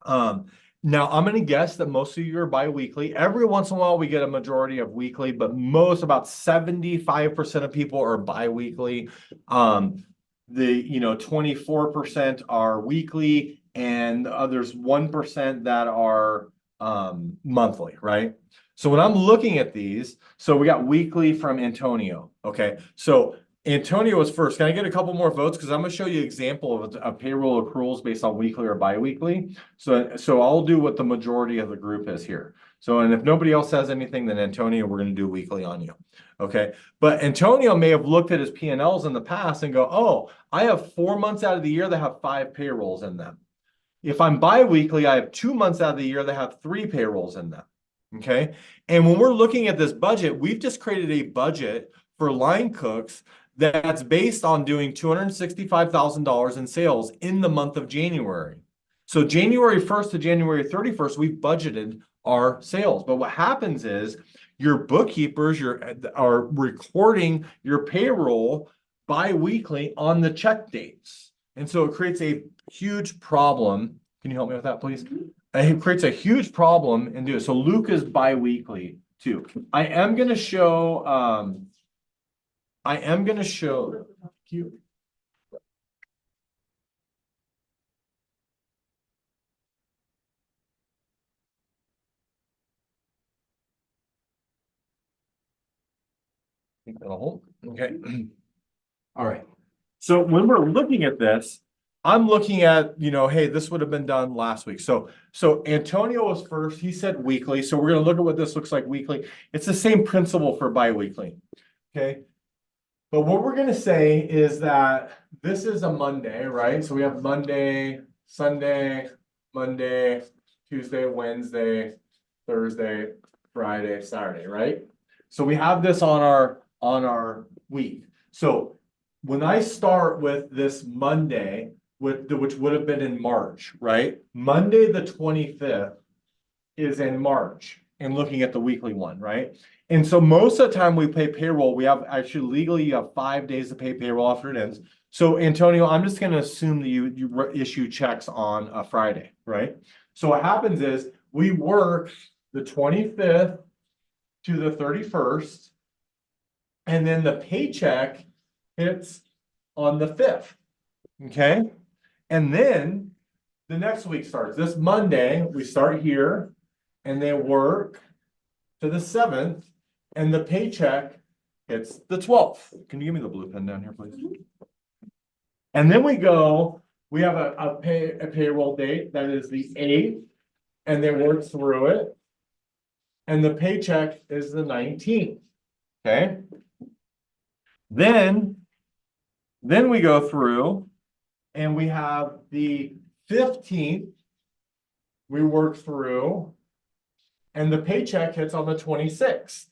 Now, I'm going to guess that most of you are bi-weekly. Every once in a while, we get a majority of weekly, but about 75% of people are bi-weekly. 24% are weekly, and there's 1% that are monthly, right? So when I'm looking at these, so we got weekly from Antonio. Okay. So Antonio was first. Can I get a couple more votes? Because I'm going to show you an example of a payroll accruals based on weekly or biweekly. So I'll do what the majority of the group is here. So, and if nobody else has anything, then Antonio, we're going to do weekly on you. Okay. But Antonio may have looked at his P&Ls in the past and go, oh, I have 4 months out of the year that have 5 payrolls in them. If I'm biweekly, I have 2 months out of the year that have 3 payrolls in them. Okay. And when we're looking at this budget, we've just created a budget for line cooks that's based on doing $265,000 in sales in the month of January. So January 1st to January 31st, we've budgeted our sales. But what happens is your bookkeepers are recording your payroll bi-weekly on the check dates. And so it creates a huge problem. Can you help me with that, please? It creates a huge problem and do it. So Luke is bi-weekly too. I am going to show you. Think that'll hold. Okay. All right. So when we're looking at this, I'm looking at, hey, this would have been done last week. So Antonio was first. He said weekly. So we're going to look at what this looks like weekly. It's the same principle for bi-weekly. Okay. But what we're going to say is that this is a Monday, right? So we have Monday, Sunday, Monday, Tuesday, Wednesday, Thursday, Friday, Saturday, right? So we have this on our week. So when I start with this Monday, which would have been in March, right? Monday the 25th is in March, and looking at the weekly one, right? And so most of the time we pay payroll, we have actually legally you have 5 days to pay payroll after it ends. So Antonio, I'm just going to assume that you issue checks on a Friday, right? So what happens is we work the 25th to the 31st, and then the paycheck hits on the 5th. Okay. And then the next week starts. This Monday, we start here and they work to the 7th, and the paycheck hits the 12th. Can you give me the blue pen down here, please? And then we have a payroll date that is the 8th, and they work through it. And the paycheck is the 19th. Okay. Then we go through and we have the 15th, we work through, and the paycheck hits on the 26th.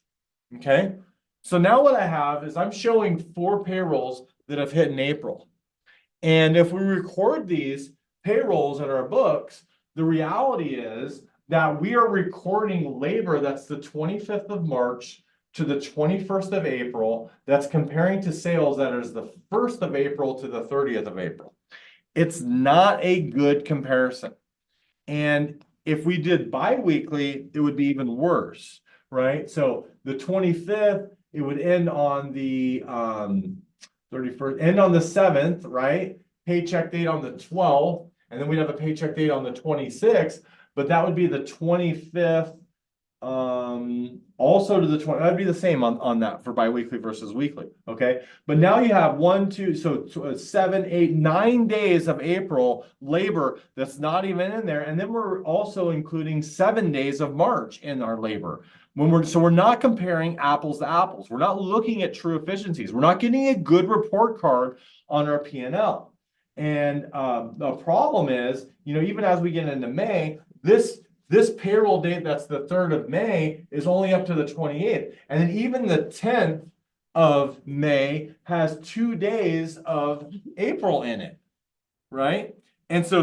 Okay. So now what I have is I'm showing 4 payrolls that have hit in April. And if we record these payrolls in our books, the reality is that we are recording labor that's the 25th of March to the 21st of April, that's comparing to sales that is the 1st of April to the 30th of April. It's not a good comparison. And if we did bi-weekly, it would be even worse, right? So the 25th, it would end on the 31st, end on the 7th, right? Paycheck date on the 12th, and then we'd have a paycheck date on the 26th, but that would be the 25th. Also to the 20, that'd be the same on that for biweekly versus weekly. Okay. But now you have 1, 2, so 7, 8, 9 days of April labor that's not even in there. And then we're also including 7 days of March in our labor. So we're not comparing apples to apples. We're not looking at true efficiencies. We're not getting a good report card on our P&L. And the problem is, even as we get into May, this payroll date, that's the 3rd of May, is only up to the 28th. And then even the 10th of May has 2 days of April in it, right? And so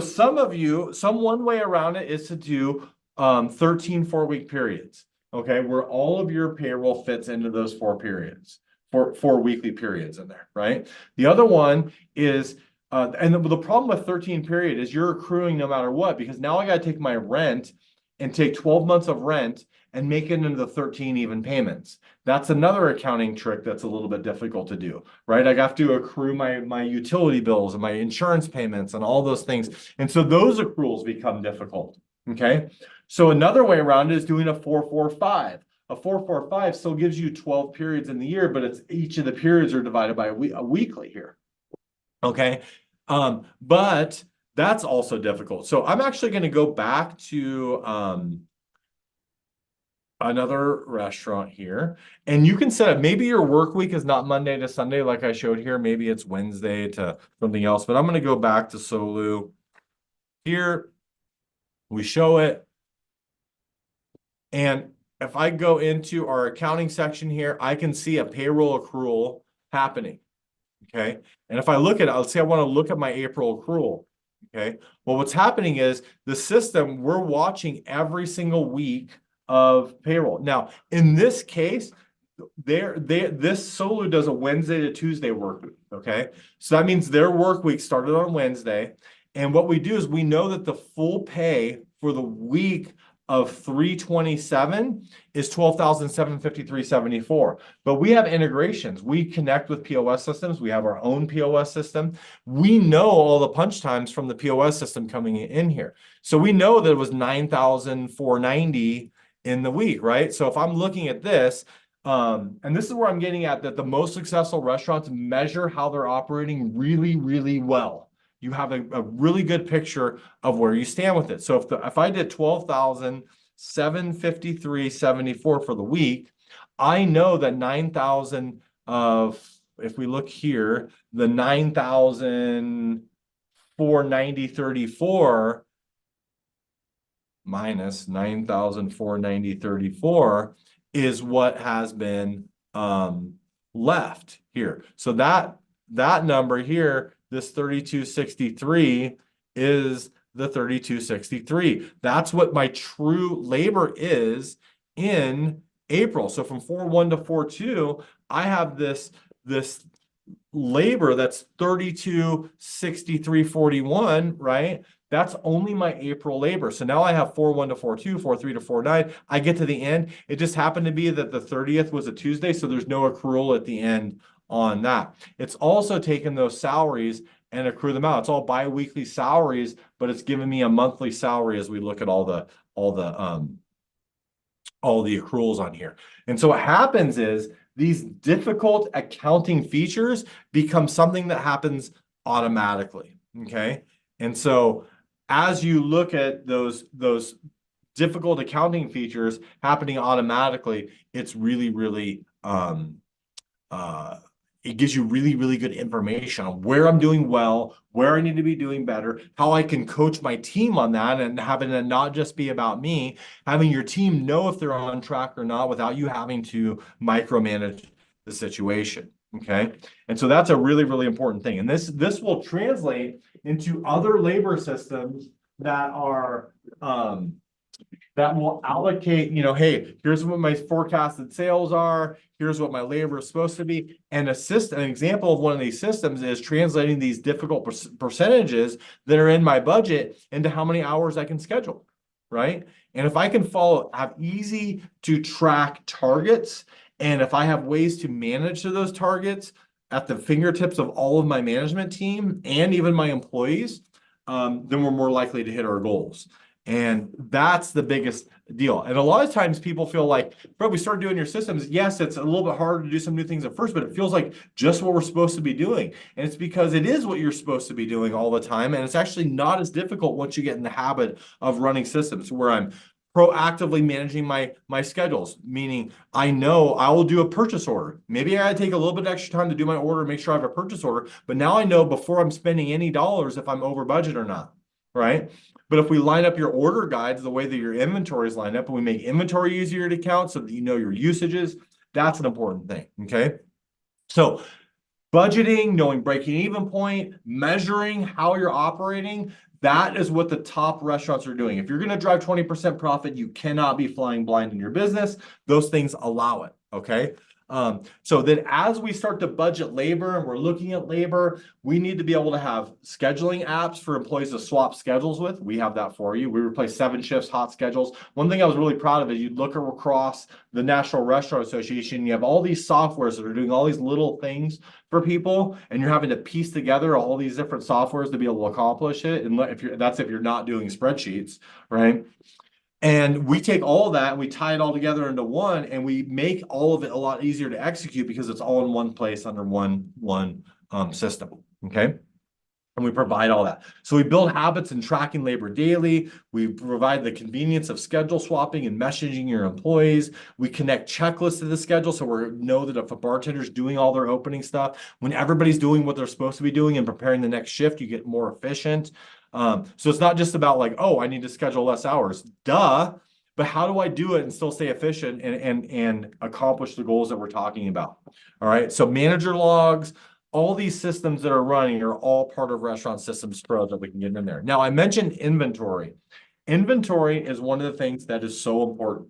one way around it is to do 13 4-week periods, okay, where all of your payroll fits into those 4 periods, 4 weekly periods in there, right? The other one is, and the problem with 13 period is you're accruing no matter what, because now I got to take my rent and take 12 months of rent and make it into the 13 even payments. That's another accounting trick that's a little bit difficult to do, right? I have to accrue my utility bills and my insurance payments and all those things. And so those accruals become difficult, okay? So another way around it is doing a 4-4-5. a 4-4-5 still gives you 12 periods in the year, but it's each of the periods are divided by a weekly here. Okay. But that's also difficult. So I'm actually going to go back to another restaurant here, and you can set up, maybe your work week is not Monday to Sunday like I showed here. Maybe it's Wednesday to something else, but I'm going to go back to Solu here. We show it. And if I go into our accounting section here, I can see a payroll accrual happening. Okay. And if I look at it, let's say I want to look at my April accrual. Okay. Well, what's happening is the system, we're watching every single week of payroll. Now, in this case, this Solu does a Wednesday to Tuesday work week. Okay. So that means their work week started on Wednesday. And what we do is we know that the full pay for the week of 3/27 is 12,753.74. But we have integrations. We connect with POS systems. We have our own POS system. We know all the punch times from the POS system coming in here. So we know that it was 9,490 in the week, right? So if I'm looking at this, and this is where I'm getting at, that the most successful restaurants measure how they're operating really, really well. You have a really good picture of where you stand with it. So if I did 12,753.74 for the week, I know that 9,000 of, if we look here, the 9,490.34 minus 9,490.34 is what has been left here. So that number here, this 3263, is the 3263. That's what my true labor is in April. So from 4/1 to 4/2, I have this labor that's 3263.41, right? That's only my April labor. So now I have 4/1 to 4/2, 4/3 to 4/9. I get to the end. It just happened to be that the 30th was a Tuesday, so there's no accrual at the end on that. It's also taken those salaries and accrue them out. It's all bi-weekly salaries, but it's giving me a monthly salary as we look at all the accruals on here. And so what happens is these difficult accounting features become something that happens automatically. Okay. And so as you look at those difficult accounting features happening automatically, it's really, really it gives you really, really good information on where I'm doing well, where I need to be doing better, how I can coach my team on that, and having it not just be about me, having your team know if they're on track or not without you having to micromanage the situation. Okay. And so that's a really, really important thing. And this will translate into other labor systems that are that will allocate, hey, here's what my forecasted sales are. Here's what my labor is supposed to be. And an example of one of these systems is translating these difficult percentages that are in my budget into how many hours I can schedule, right? And if I can have easy to track targets, and if I have ways to manage to those targets at the fingertips of all of my management team and even my employees, then we're more likely to hit our goals. And that's the biggest deal. And a lot of times people feel like, bro, we start doing your systems. Yes, it's a little bit harder to do some new things at first, but it feels like just what we're supposed to be doing. And it's because it is what you're supposed to be doing all the time. And it's actually not as difficult once you get in the habit of running systems where I'm proactively managing my schedules, meaning I know I will do a purchase order. Maybe I take a little bit extra time to do my order, make sure I have a purchase order, but now I know before I'm spending any dollars if I'm over budget or not, right? But if we line up your order guides the way that your inventory is lined up, and we make inventory easier to count so that you know your usages, that's an important thing, okay? So budgeting, knowing breaking even point, measuring how you're operating, that is what the top restaurants are doing. If you're going to drive 20% profit, you cannot be flying blind in your business. Those things allow it, okay? So then as we start to budget labor and we're looking at labor, we need to be able to have scheduling apps for employees to swap schedules with. We have that for you. We replace 7 shifts, hot schedules. One thing I was really proud of is you look across the National Restaurant Association, you have all these softwares that are doing all these little things for people, and you're having to piece together all these different softwares to be able to accomplish it. And if you're not doing spreadsheets, right? And we take all of that and we tie it all together into one, and we make all of it a lot easier to execute because it's all in one place under one system. Okay. And we provide all that. So we build habits in tracking labor daily. We provide the convenience of schedule swapping and messaging your employees. We connect checklists to the schedule so we know that if a bartender's doing all their opening stuff, when everybody's doing what they're supposed to be doing and preparing the next shift, you get more efficient. So it's not just about like, oh, I need to schedule less hours. Duh. But how do I do it and still stay efficient and accomplish the goals that we're talking about? All right. So manager logs, all these systems that are running are all part of Restaurant Systems Pro that we can get in there. Now, I mentioned inventory. Inventory is one of the things that is so important.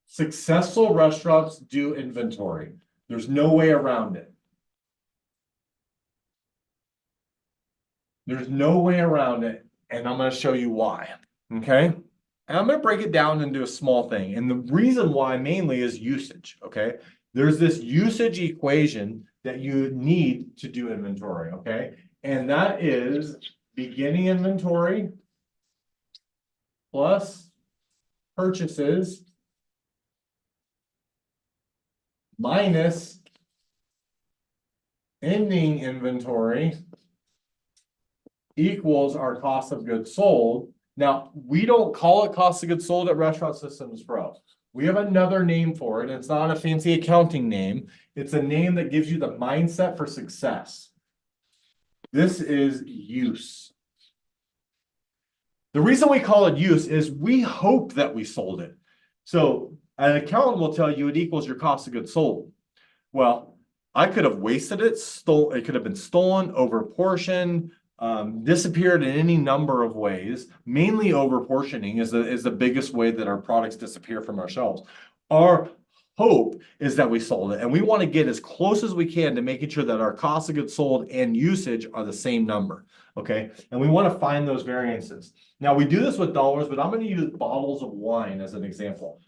Successful restaurants do inventory. There's no way around it. There's no way around it, and I'm going to show you why. Okay? And I'm going to break it down into a small thing. And the reason why mainly is usage. Okay? There's this usage equation that you need to do inventory. Okay? And that is beginning inventory plus purchases minus ending inventory equals our cost of goods sold. Now, we don't call it cost of goods sold at Restaurant Systems Pro. We have another name for it. It's not a fancy accounting name. It's a name that gives you the mindset for success. This is use. The reason we call it use is we hope that we sold it. So an accountant will tell you it equals your cost of goods sold. Well, I could have wasted it, it could have been stolen, overportioned, disappeared in any number of ways. Mainly overportioning is the biggest way that our products disappear from our shelves. Our hope is that we sold it, and we want to get as close as we can to making sure that our cost of goods sold and usage are the same number. Okay, and we want to find those variances. Now we do this with dollars, but I'm going to use bottles of wine as an example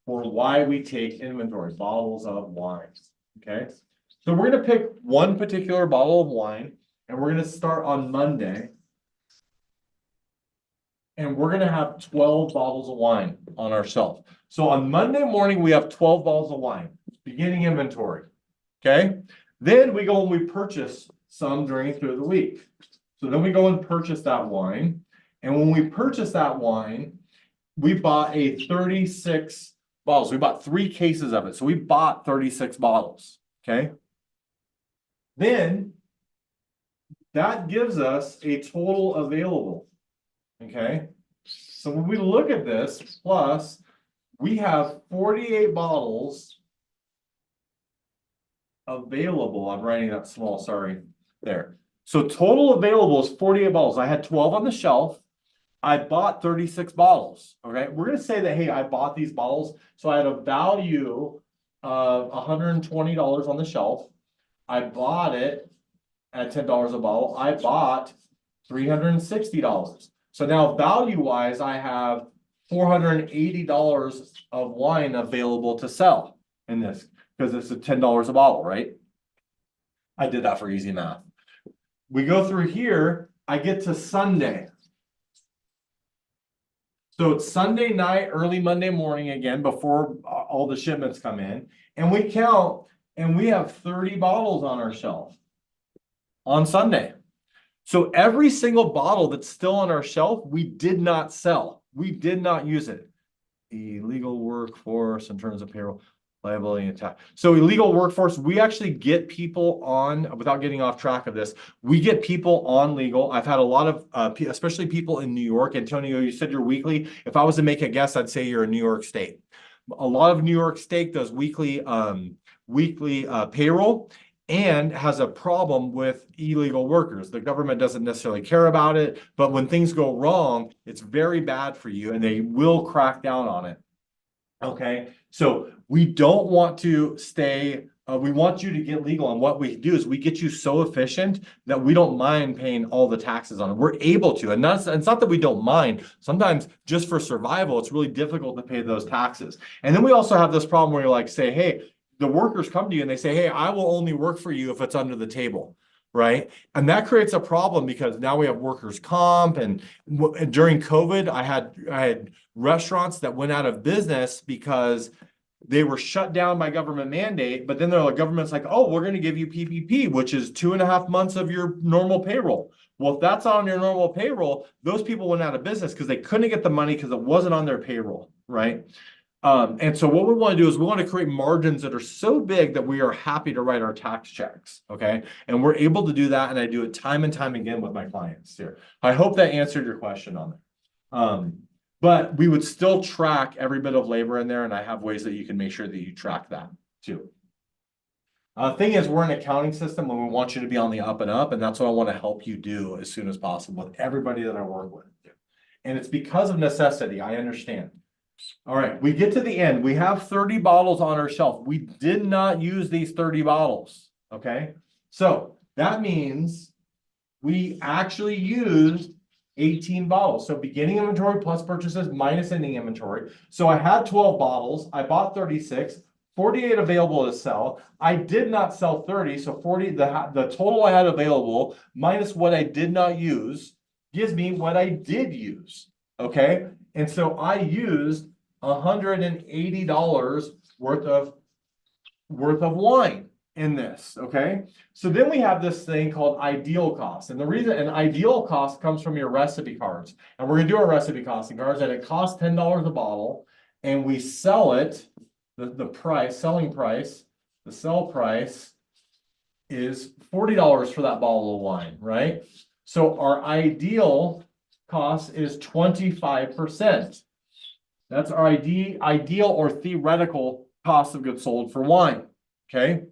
for why we take inventory. Bottles of wine. Okay, so we're going to pick one particular bottle of wine, and we're going to start on Monday. And we're going to have 12 bottles of wine on our shelf. So on Monday morning, we have 12 bottles of wine, beginning inventory. Okay. Then we go and we purchase some through the week. So then we go and purchase that wine. And when we purchase that wine, we bought 36 bottles. We bought 3 cases of it. So we bought 36 bottles. Okay. Then that gives us a total available. Okay, so when we look at this, plus we have 48 bottles available. I'm writing that small, sorry, there. So total available is 48 bottles. I had 12 on the shelf. I bought 36 bottles. Okay, we're going to say that, hey, I bought these bottles. So I had a value of $120 on the shelf. I bought it at $10 a bottle. I bought $360. So now value-wise, I have $480 of wine available to sell in this because it's a $10 a bottle, right? I did that for easy math. We go through here, I get to Sunday. So it's Sunday night, early Monday morning again, before all the shipments come in. And we count, and we have 30 bottles on our shelf on Sunday. So every single bottle that's still on our shelf, we did not sell. We did not use it. Illegal workforce in terms of payroll, liability, and tax. So illegal workforce, we actually get people on, without getting off track of this, we get people on legal. I've had a lot of, especially people in New York. Antonio, you said you're weekly. If I was to make a guess, I'd say you're in New York State. A lot of New York State does weekly payroll and has a problem with illegal workers. The government doesn't necessarily care about it, but when things go wrong, it's very bad for you and they will crack down on it. Okay, so we don't want to stay, we want you to get legal. And what we do is we get you so efficient that we don't mind paying all the taxes on it. We're able to, and it's not that we don't mind. Sometimes just for survival, it's really difficult to pay those taxes. And then we also have this problem where you're like, say, hey, the workers come to you and they say, hey, I will only work for you if it's under the table, right? And that creates a problem because now we have workers' comp, and during COVID, I had restaurants that went out of business because they were shut down by government mandate, but then the government's like, oh, we're going to give you PPP, which is 2.5 months of your normal payroll. Well, if that's on your normal payroll, those people went out of business because they couldn't get the money because it wasn't on their payroll, right? And so what we want to do is we want to create margins that are so big that we are happy to write our tax checks, okay? And we're able to do that, and I do it time and time again with my clients here. I hope that answered your question on it. But we would still track every bit of labor in there, and I have ways that you can make sure that you track that too. Thing is, we're an accounting system and we want you to be on the up and up, and that's what I want to help you do as soon as possible with everybody that I work with. And it's because of necessity, I understand. All right, we get to the end. We have 30 bottles on our shelf. We did not use these 30 bottles, okay? So that means we actually used 18 bottles. So beginning inventory plus purchases minus ending inventory. So I had 12 bottles. I bought 36, 48 available to sell. I did not sell 30. So 40, the total I had available minus what I did not use gives me what I did use. Okay. And so I used $180 worth of wine in this, okay? So then we have this thing called ideal cost. And the reason an ideal cost comes from your recipe cards. And we're gonna do our recipe costing cards, and it costs $10 a bottle, and we sell it, the selling price, the sell price is $40 for that bottle of wine, right? So our ideal cost is 25%. That's our ideal or theoretical cost of goods sold for wine, okay?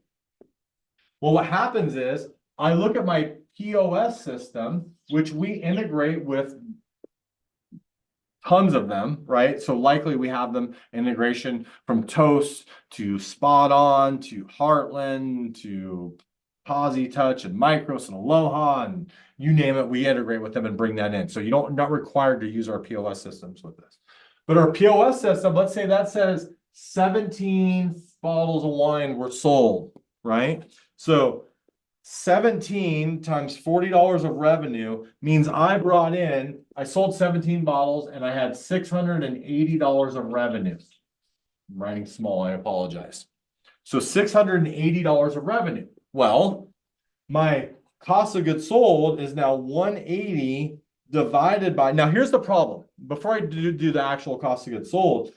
Well, what happens is I look at my POS system, which we integrate with tons of them, right? So likely we have them integration from Toast to Spot On to Heartland to Posy Touch and Micros and Aloha, and you name it, we integrate with them and bring that in. So not required to use our POS systems with this. But our POS system, let's say that says 17 bottles of wine were sold, right? So 17 times $40 of revenue means I sold 17 bottles and I had $680 of revenue. I'm writing small, I apologize. So $680 of revenue. Well, my cost of goods sold is now 180 divided by, now here's the problem. Before I do the actual cost of goods sold,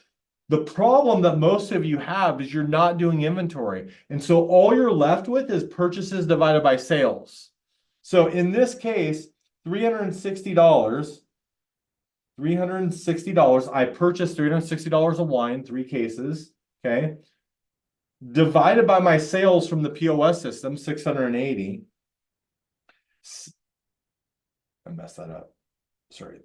the problem that most of you have is you're not doing inventory. And so all you're left with is purchases divided by sales. So in this case, $360, I purchased $360 of wine, 3 cases, okay? Divided by my sales from the POS system, 680. I messed that up. Sorry.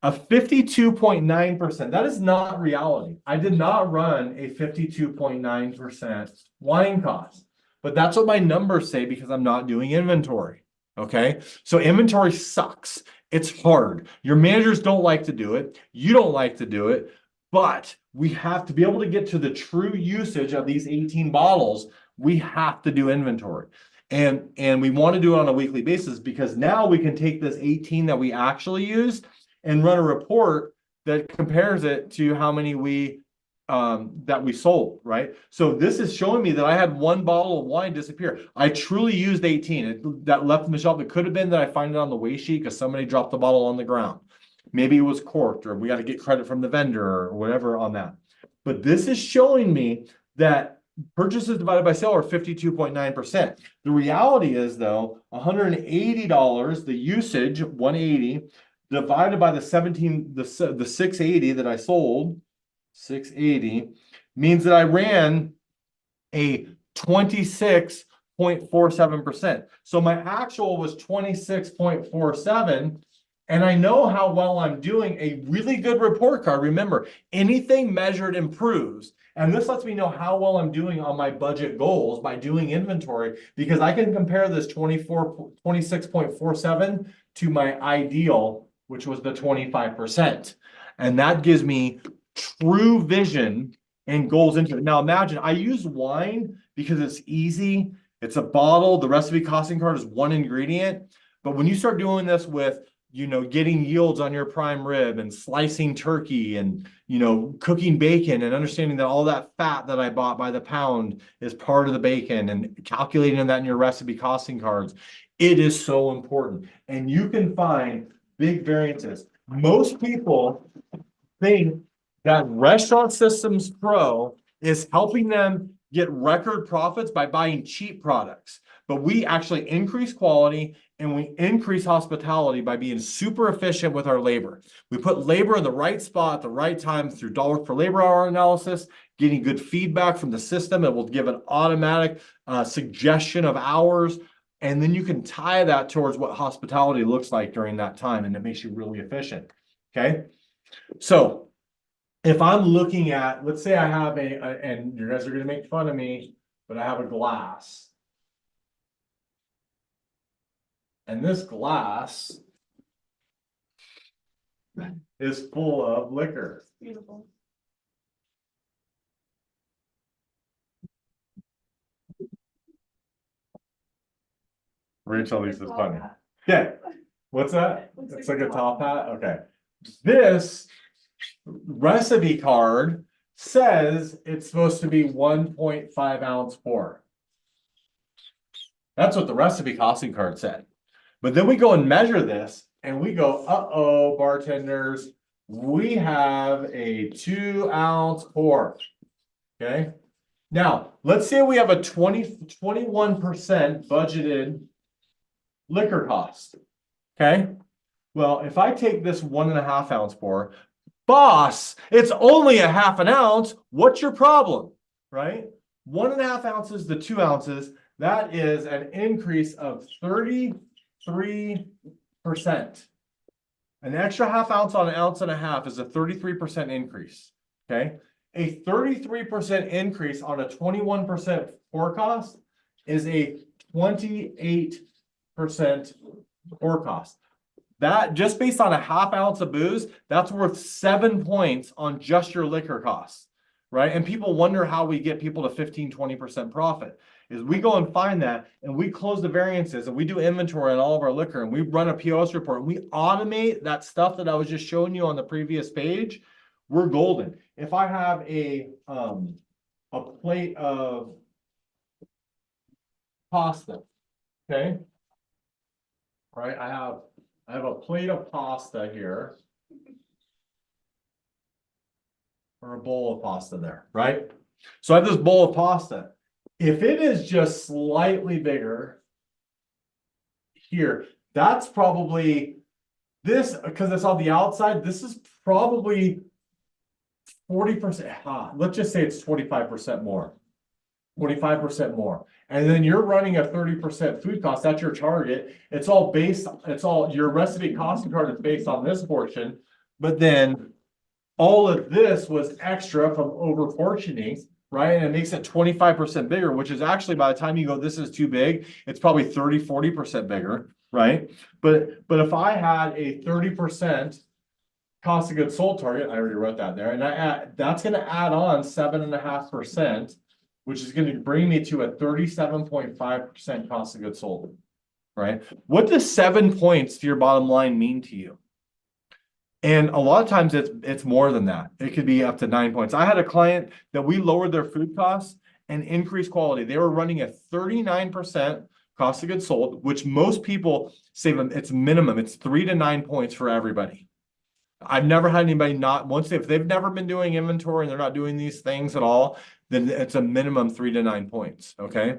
A 52.9%. That is not reality. I did not run a 52.9% wine cost, but that's what my numbers say because I'm not doing inventory. Okay. So inventory sucks. It's hard. Your managers don't like to do it. You don't like to do it, but we have to be able to get to the true usage of these 18 bottles. We have to do inventory. And we want to do it on a weekly basis because now we can take this 18 that we actually used and run a report that compares it to how many that we sold, right? So this is showing me that I had 1 bottle of wine disappear. I truly used 18 that left on the shelf. It could have been that I find it on the weigh sheet because somebody dropped the bottle on the ground. Maybe it was corked, or we got to get credit from the vendor or whatever on that. But this is showing me that purchases divided by sale are 52.9%. The reality is though, $180, the usage, 180, divided by the 680 that I sold, 680, means that I ran a 26.47%. So my actual was 26.47. And I know how well I'm doing. A really good report card. Remember, anything measured improves. And this lets me know how well I'm doing on my budget goals by doing inventory, because I can compare this 26.47 to my ideal, which was the 25%. And that gives me true vision and goals into it. Now imagine I use wine because it's easy. It's a bottle. The recipe costing card is one ingredient. But when you start doing this with, getting yields on your prime rib and slicing turkey and, cooking bacon and understanding that all that fat that I bought by the pound is part of the bacon and calculating that in your recipe costing cards, it is so important. And you can find big variances. Most people think that Restaurant Systems Pro is helping them get record profits by buying cheap products. But we actually increase quality and we increase hospitality by being super efficient with our labor. We put labor in the right spot at the right time through dollar per labor hour analysis, getting good feedback from the system. It will give an automatic suggestion of hours. And then you can tie that towards what hospitality looks like during that time. And it makes you really efficient. Okay. So if I'm looking at, let's say I have and you guys are going to make fun of me, but I have a glass. And this glass is full of liquor.
Beautiful.
Rachel, this is funny. Yeah. What's that? It's like a top hat. Okay. This recipe card says it's supposed to be 1.5 ounce pour. That's what the recipe costing card said. But then we go and measure this and we go, uh-oh, bartenders, we have a 2 ounce pour. Okay. Now, let's say we have a 21% budgeted liquor cost. Okay. Well, if I take this 1.5 ounce pour, boss, it's only a half an ounce. What's your problem? Right? 1.5 ounces to 2 ounces. That is an increase of 33%. An extra half ounce on an ounce and a half is a 33% increase. Okay. A 33% increase on a 21% pour cost is a 28% pour cost. That just based on a half ounce of booze, that's worth 7 points on just your liquor costs, right? And people wonder how we get people to 15-20% profit. Is we go and find that and we close the variances and we do inventory on all of our liquor and we run a POS report and we automate that stuff that I was just showing you on the previous page. We're golden. If I have a plate of pasta, okay, right? I have a plate of pasta here, or a bowl of pasta there, right? So I have this bowl of pasta. If it is just slightly bigger here, that's probably this, because it's on the outside, this is probably 40%. Let's just say it's 25% more. 25% more. And then you're running a 30% food cost. That's your target. It's all your recipe costing card is based on this portion, but then all of this was extra from over portioning, right? And it makes it 25% bigger, which is actually by the time you go, this is too big, it's probably 30-40% bigger, right? But if I had a 30% cost of goods sold target, I already wrote that there, and that's going to add on 7.5%, which is going to bring me to a 37.5% cost of goods sold, right? What does 7 points to your bottom line mean to you? And a lot of times it's more than that. It could be up to 9 points. I had a client that we lowered their food costs and increased quality. They were running a 39% cost of goods sold, which most people say it's minimum. It's 3 to 9 points for everybody. I've never had anybody if they've never been doing inventory and they're not doing these things at all, then it's a minimum 3 to 9 points. Okay.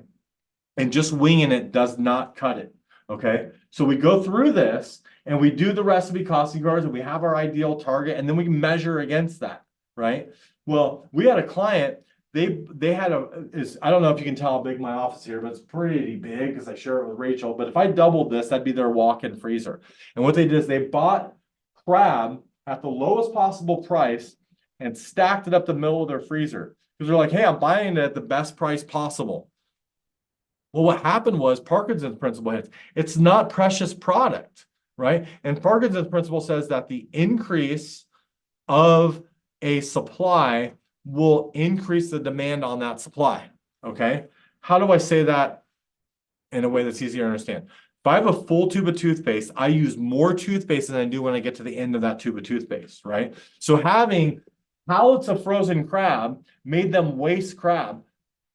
And just winging it does not cut it. Okay. So we go through this and we do the recipe costing cards and we have our ideal target and then we measure against that. Right. Well, we had a client, they had I don't know if you can tell how big my office here, but it's pretty big because I share it with Rachel. But if I doubled this, that'd be their walk-in freezer. And what they did is they bought crab at the lowest possible price and stacked it up the middle of their freezer. Because they're like, hey, I'm buying it at the best price possible. Well, what happened was Parkinson's principle hits. It's not precious product, right? And Parkinson's principle says that the increase of a supply will increase the demand on that supply, okay? how do I say that in a way that's easier to understand? If I have a full tube of toothpaste, I use more toothpaste than I do when I get to the end of that tube of toothpaste, right? So having pallets of frozen crab made them waste crab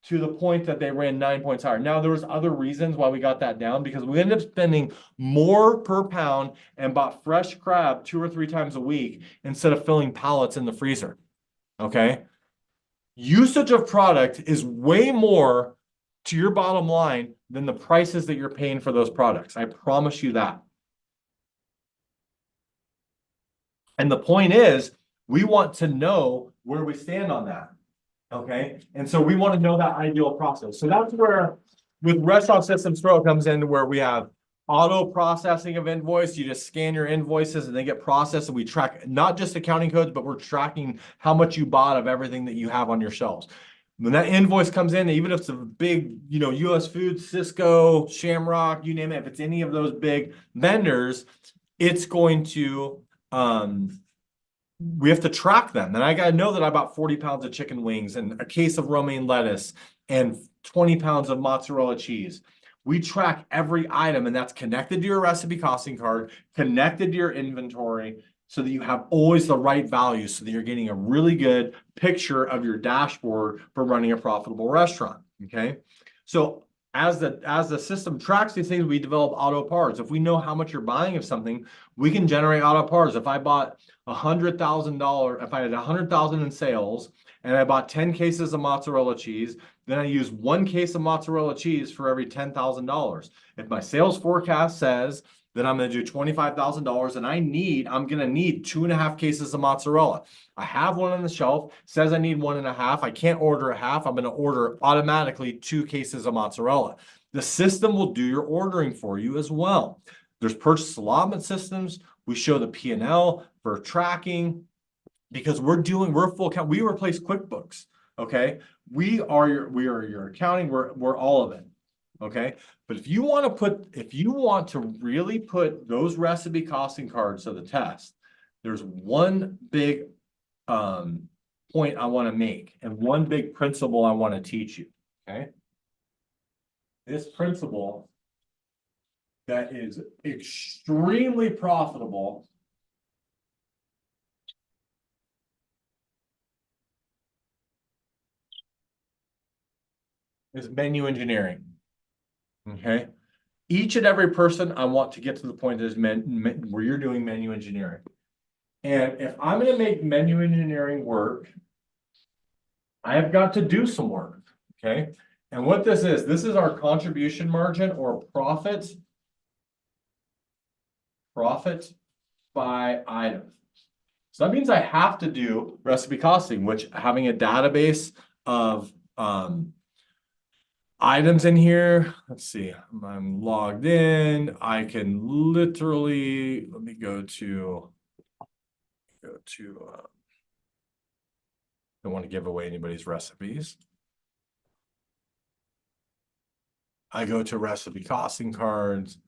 to the point that they ran 9 points higher. Now, there was other reasons why we got that down, because we ended up spending more per pound and bought fresh crab 2 or 3 times a week instead of filling pallets in the freezer, okay? Usage of product is way more to your bottom line than the prices that you're paying for those products. I promise you that. And the point is, we want to know where we stand on that. Okay, and so we want to know that ideal process. So that's where, with Restaurant Systems Pro, comes in where we have auto processing of invoice. You just scan your invoices and they get processed, and we track not just accounting codes, but we're tracking how much you bought of everything that you have on your shelves. When that invoice comes in, even if it's a big, US Foods, Cisco, Shamrock, you name it, if it's any of those big vendors, it's going to we have to track them. And I got to know that I bought 40 pounds of chicken wings and a case of romaine lettuce and 20 pounds of mozzarella cheese. We track every item, and that's connected to your recipe costing card, connected to your inventory, so that you have always the right value, so that you're getting a really good picture of your dashboard for running a profitable restaurant. Okay. So as the system tracks these things, we develop auto PARs. If we know how much you're buying of something, we can generate auto PARs. If I bought $100,000, if I had 100,000 in sales and I bought 10 cases of mozzarella cheese, then I use 1 case of mozzarella cheese for every $10,000. If my sales forecast says that I'm going to do $25,000 and I'm going to need 2.5 cases of mozzarella. I have one on the shelf, says I need 1.5. I can't order a half. I'm going to order automatically 2 cases of mozzarella. The system will do your ordering for you as well. There's purchase allotment systems. We show the P&L for tracking, because we're full account. We replace QuickBooks. Okay. We are your accounting. We're all of it. Okay. But if you want to really put those recipe costing cards to the test, there's one big point I want to make, and one big principle I want to teach you. Okay. This principle that is extremely profitable is menu engineering. Okay. Each and every person, I want to get to the point that is where you're doing menu engineering. And if I'm going to make menu engineering work, I have got to do some work. Okay. And what this is our contribution margin, or profit by item. So that means I have to do recipe costing, which, having a database of items in here. Let's see, I'm logged in. I can literally, let me go to don't want to give away anybody's recipes. I go to recipe costing cards.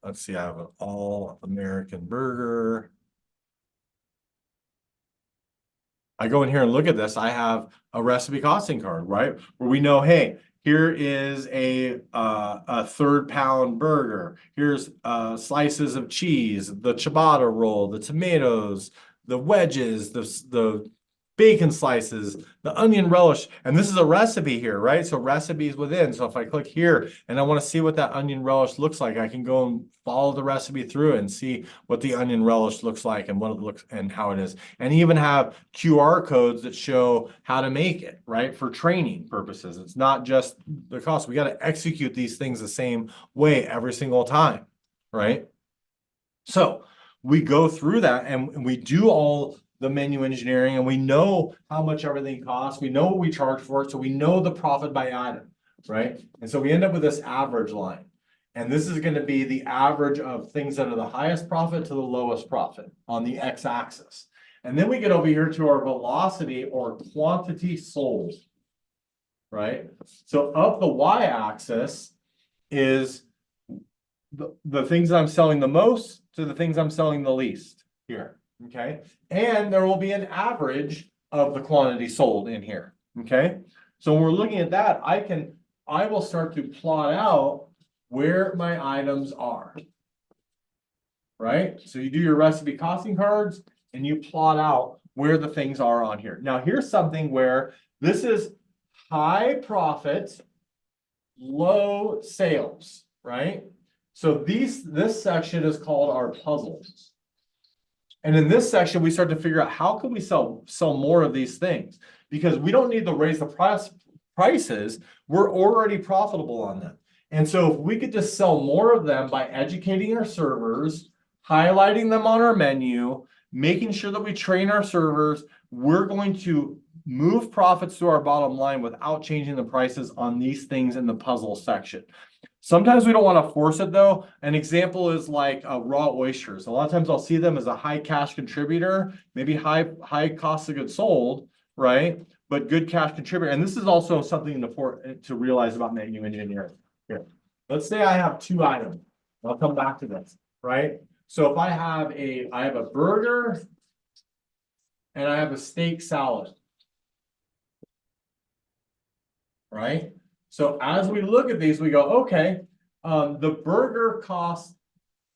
Let's see, I have an all American burger. I go in here and look at this. I have a recipe costing card, right? Where we know, hey, here is a 1/3 pound burger. Here's slices of cheese, the ciabatta roll, the tomatoes, the wedges, the bacon slices, the onion relish. And this is a recipe here, right? So recipes within. So if I click here and I want to see what that onion relish looks like, I can go and follow the recipe through and see what the onion relish looks like and what it looks and how it is. And even have QR codes that show how to make it, right? For training purposes. It's not just the cost. We got to execute these things the same way every single time, right? So we go through that and we do all the menu engineering, and we know how much everything costs. We know what we charge for it. So we know the profit by item, right? And so we end up with this average line. And this is going to be the average of things that are the highest profit to the lowest profit on the x-axis. And then we get over here to our velocity, or quantity sold, right? So up the y-axis is the things that I'm selling the most to the things I'm selling the least here. Okay. And there will be an average of the quantity sold in here. Okay. So when we're looking at that, I will start to plot out where my items are. Right? So you do your recipe costing cards and you plot out where the things are on here. Now, here's something where this is high profit, low sales, right? So this section is called our puzzles. And in this section, we start to figure out how can we sell more of these things, because we don't need to raise the prices. We're already profitable on them. And so if we could just sell more of them by educating our servers, highlighting them on our menu, making sure that we train our servers, we're going to move profits to our bottom line without changing the prices on these things in the puzzle section. Sometimes we don't want to force it though. An example is like raw oysters. A lot of times I'll see them as a high cash contributor, maybe high cost of goods sold, right? But good cash contributor. And this is also something to realize about menu engineering. Here, let's say I have 2 items. I'll come back to this, right? So if I have a burger and I have a steak salad, right? So as we look at these, we go, okay, the burger costs,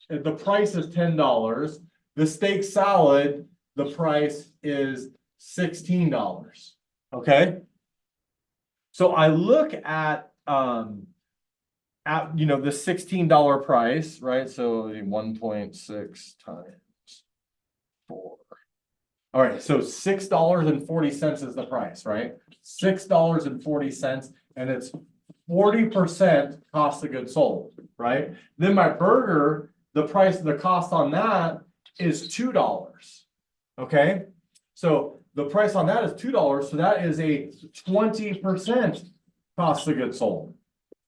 the price is $10. The steak salad, the price is $16. Okay. So I look at the $16 price, right? So 1.6 times 4. All right, so $6.40 is the price, right? $6.40, and it's 40% cost of goods sold, right? Then my burger, the cost on that is $2. Okay, so the price on that is $2, so that is a 20% cost of goods sold,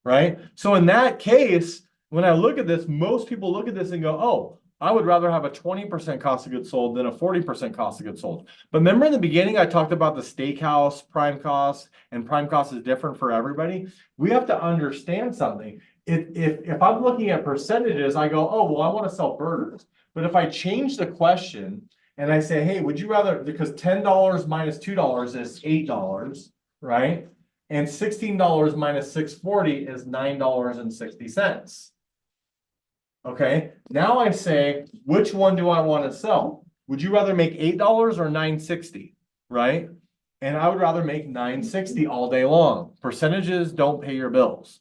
right? So in that case, when I look at this, most people look at this and go, oh, I would rather have a 20% cost of goods sold than a 40% cost of goods sold. But remember in the beginning, I talked about the steakhouse prime cost, and prime cost is different for everybody. We have to understand something. If I'm looking at percentages, I go, oh, well, I want to sell burgers. But if I change the question and I say, hey, would you rather, because $10 minus $2 is $8, right? And $16 minus $6.40 is $9.60. Okay, now I say, which one do I want to sell? Would you rather make $8 or $9.60, right? And I would rather make $9.60 all day long. Percentages don't pay your bills.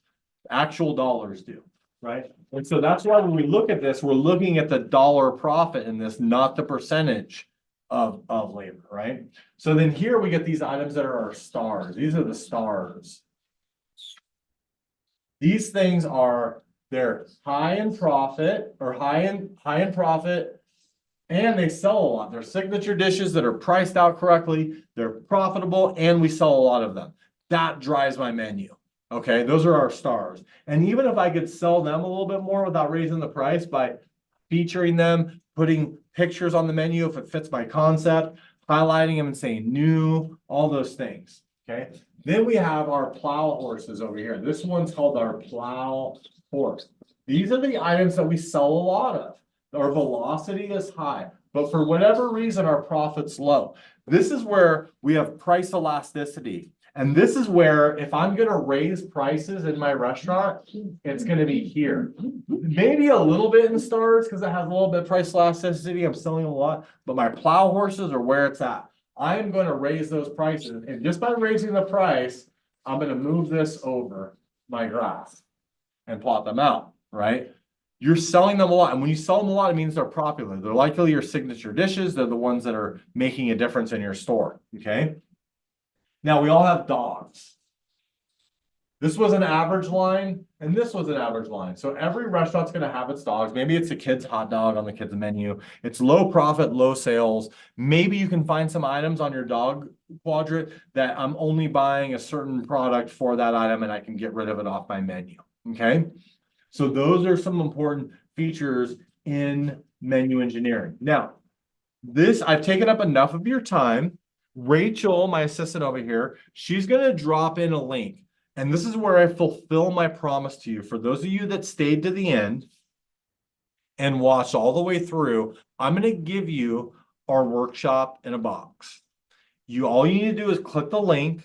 Actual dollars do, right? And so that's why when we look at this, we're looking at the dollar profit in this, not the percentage of labor, right? So then here we get these items that are our stars. These are the stars. These things are, they're high in profit or high in profit, and they sell a lot. They're signature dishes that are priced out correctly. They're profitable, and we sell a lot of them. That drives my menu. Okay, those are our stars. And even if I could sell them a little bit more without raising the price by featuring them, putting pictures on the menu if it fits my concept, highlighting them and saying new, all those things. Okay. Then we have our plow horses over here. This one's called our plow horse. These are the items that we sell a lot of. Our velocity is high, but for whatever reason, our profit's low. This is where we have price elasticity. And this is where if I'm going to raise prices in my restaurant, it's going to be here. Maybe a little bit in stars because it has a little bit of price elasticity. I'm selling a lot, but my plow horses are where it's at. I am going to raise those prices. And just by raising the price, I'm going to move this over my graph and plot them out, right? You're selling them a lot. And when you sell them a lot, it means they're popular. They're likely your signature dishes. They're the ones that are making a difference in your store, okay? Now, we all have dogs. This was an average line, and this was an average line. So every restaurant's going to have its dogs. Maybe it's a kid's hot dog on the kid's menu. It's low profit, low sales. Maybe you can find some items on your dog quadrant that I'm only buying a certain product for that item, and I can get rid of it off my menu, okay? So those are some important features in menu engineering. Now, I've taken up enough of your time. Rachel, my assistant over here, she's going to drop in a link. And this is where I fulfill my promise to you. For those of you that stayed to the end and watched all the way through, I'm going to give you our workshop in a box. All you need to do is click the link.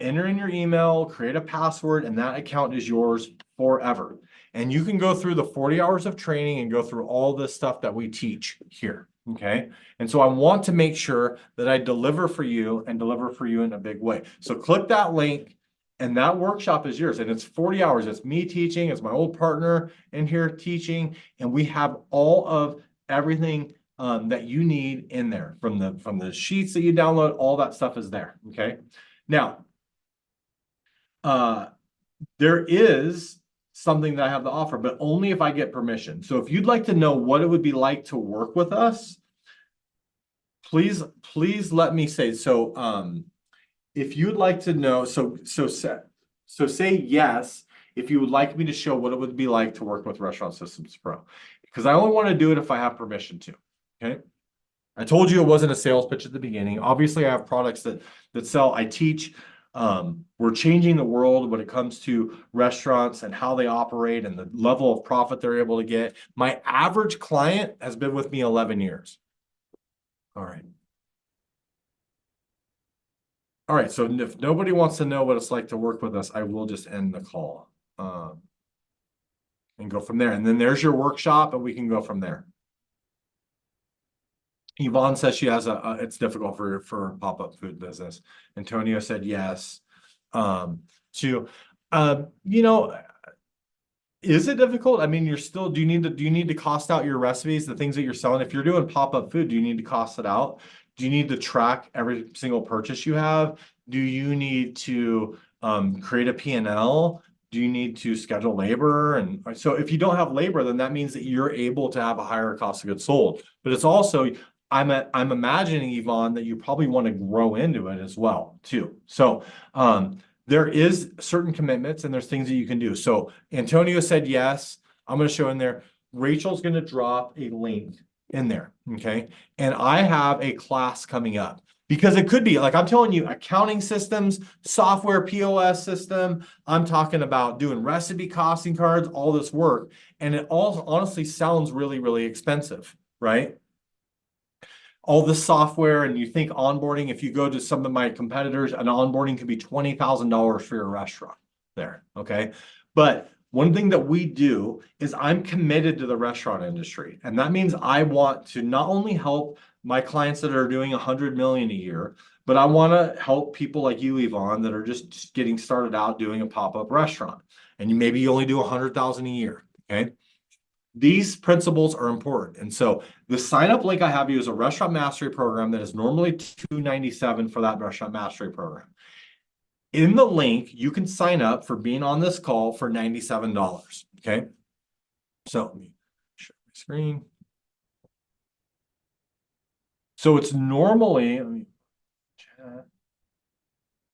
enter in your email, create a password, and that account is yours forever. And you can go through the 40 hours of training and go through all this stuff that we teach here. Okay. And so I want to make sure that I deliver for you and deliver for you in a big way. So click that link and that workshop is yours. And it's 40 hours. It's me teaching. It's my old partner in here teaching. And we have all of everything that you need in there from the sheets that you download. All that stuff is there. Okay. Now, there is something that I have to offer, but only if I get permission. So if you'd like to know what it would be like to work with us, please let me say. So if you'd like to know, so say yes if you would like me to show what it would be like to work with Restaurant Systems Pro, because I only want to do it if I have permission to. Okay. I told you it wasn't a sales pitch at the beginning. Obviously, I have products that sell. I teach. We're changing the world when it comes to restaurants and how they operate and the level of profit they're able to get. My average client has been with me 11 years. All right. All right. So if nobody wants to know what it's like to work with us, I will just end the call and go from there. And then there's your workshop, and we can go from there. Yvonne says she has it's difficult for pop-up food business. Antonio said yes. You know, is it difficult? I mean, do you need to cost out your recipes, the things that you're selling? If you're doing pop-up food, do you need to cost it out? Do you need to track every single purchase you have? Do you need to create a P&L? Do you need to schedule labor? And so if you don't have labor, then that means that you're able to have a higher cost of goods sold. But it's also, I'm imagining, Yvonne, that you probably want to grow into it as well, too. So there is certain commitments and there's things that you can do. So Antonio said yes. I'm going to show in there. Rachel's going to drop a link in there. Okay. And I have a class coming up because it could be like I'm telling you, accounting systems, software, POS system. I'm talking about doing recipe costing cards, all this work. And it all honestly sounds really, really expensive, right? All the software, and you think onboarding, if you go to some of my competitors, an onboarding could be $20,000 for your restaurant there, okay? But one thing that we do is I'm committed to the restaurant industry. And that means I want to not only help my clients that are doing 100 million a year, but I want to help people like you, Yvonne, that are just getting started out doing a pop-up restaurant. And maybe you only do 100,000 a year, okay? These principles are important. And so the sign-up link I have you is a restaurant mastery program that is normally $297 for that restaurant mastery program. In the link, you can sign up for being on this call for $97. Okay. So let me share my screen. So it's normally, let me chat.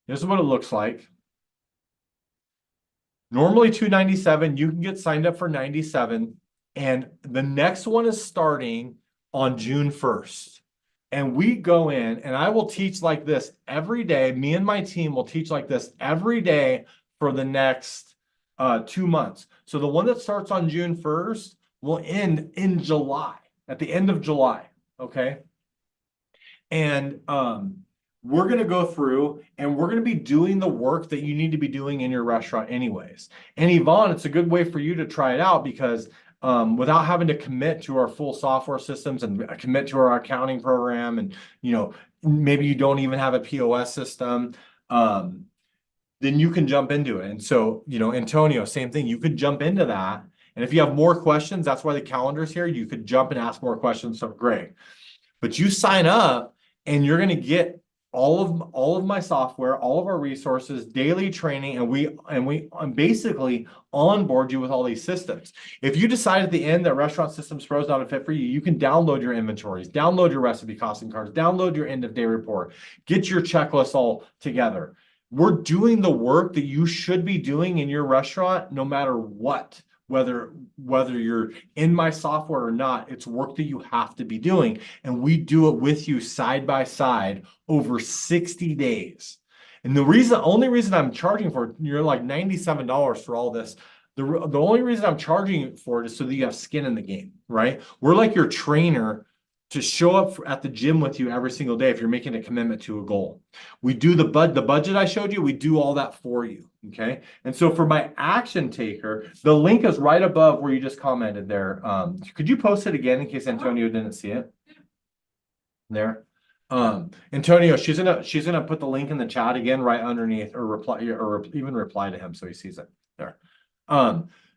This is what it looks like. Normally $297. You can get signed up for $97. And the next one is starting on June 1st. And we go in and I will teach like this every day. Me and my team will teach like this every day for the next 2 months. So the one that starts on June 1st will end in July, at the end of July. Okay. And we're going to go through and we're going to be doing the work that you need to be doing in your restaurant anyways. And Yvonne, it's a good way for you to try it out because without having to commit to our full software systems and commit to our accounting program, and maybe you don't even have a POS system, then you can jump into it. And so, Antonio, same thing. You could jump into that. And if you have more questions, that's why the calendar's here. You could jump and ask more questions of Greg. But you sign up and you're going to get all of my software, all of our resources, daily training, and we basically onboard you with all these systems. If you decide at the end that Restaurant Systems Pro is not a fit for you, you can download your inventories, download your recipe costing cards, download your end of day report, get your checklist all together. We're doing the work that you should be doing in your restaurant, no matter what. Whether you're in my software or not, it's work that you have to be doing. And we do it with you side by side over 60 days. And the only reason I'm charging for it, you're like $97 for all this. The only reason I'm charging for it is so that you have skin in the game, right? We're like your trainer to show up at the gym with you every single day if you're making a commitment to a goal. We do the budget I showed you, we do all that for you, okay? And so for my action taker, the link is right above where you just commented there. Could you post it again in case Antonio didn't see it? There. Antonio, she's gonna put the link in the chat again right underneath, or reply, or even reply to him so he sees it there.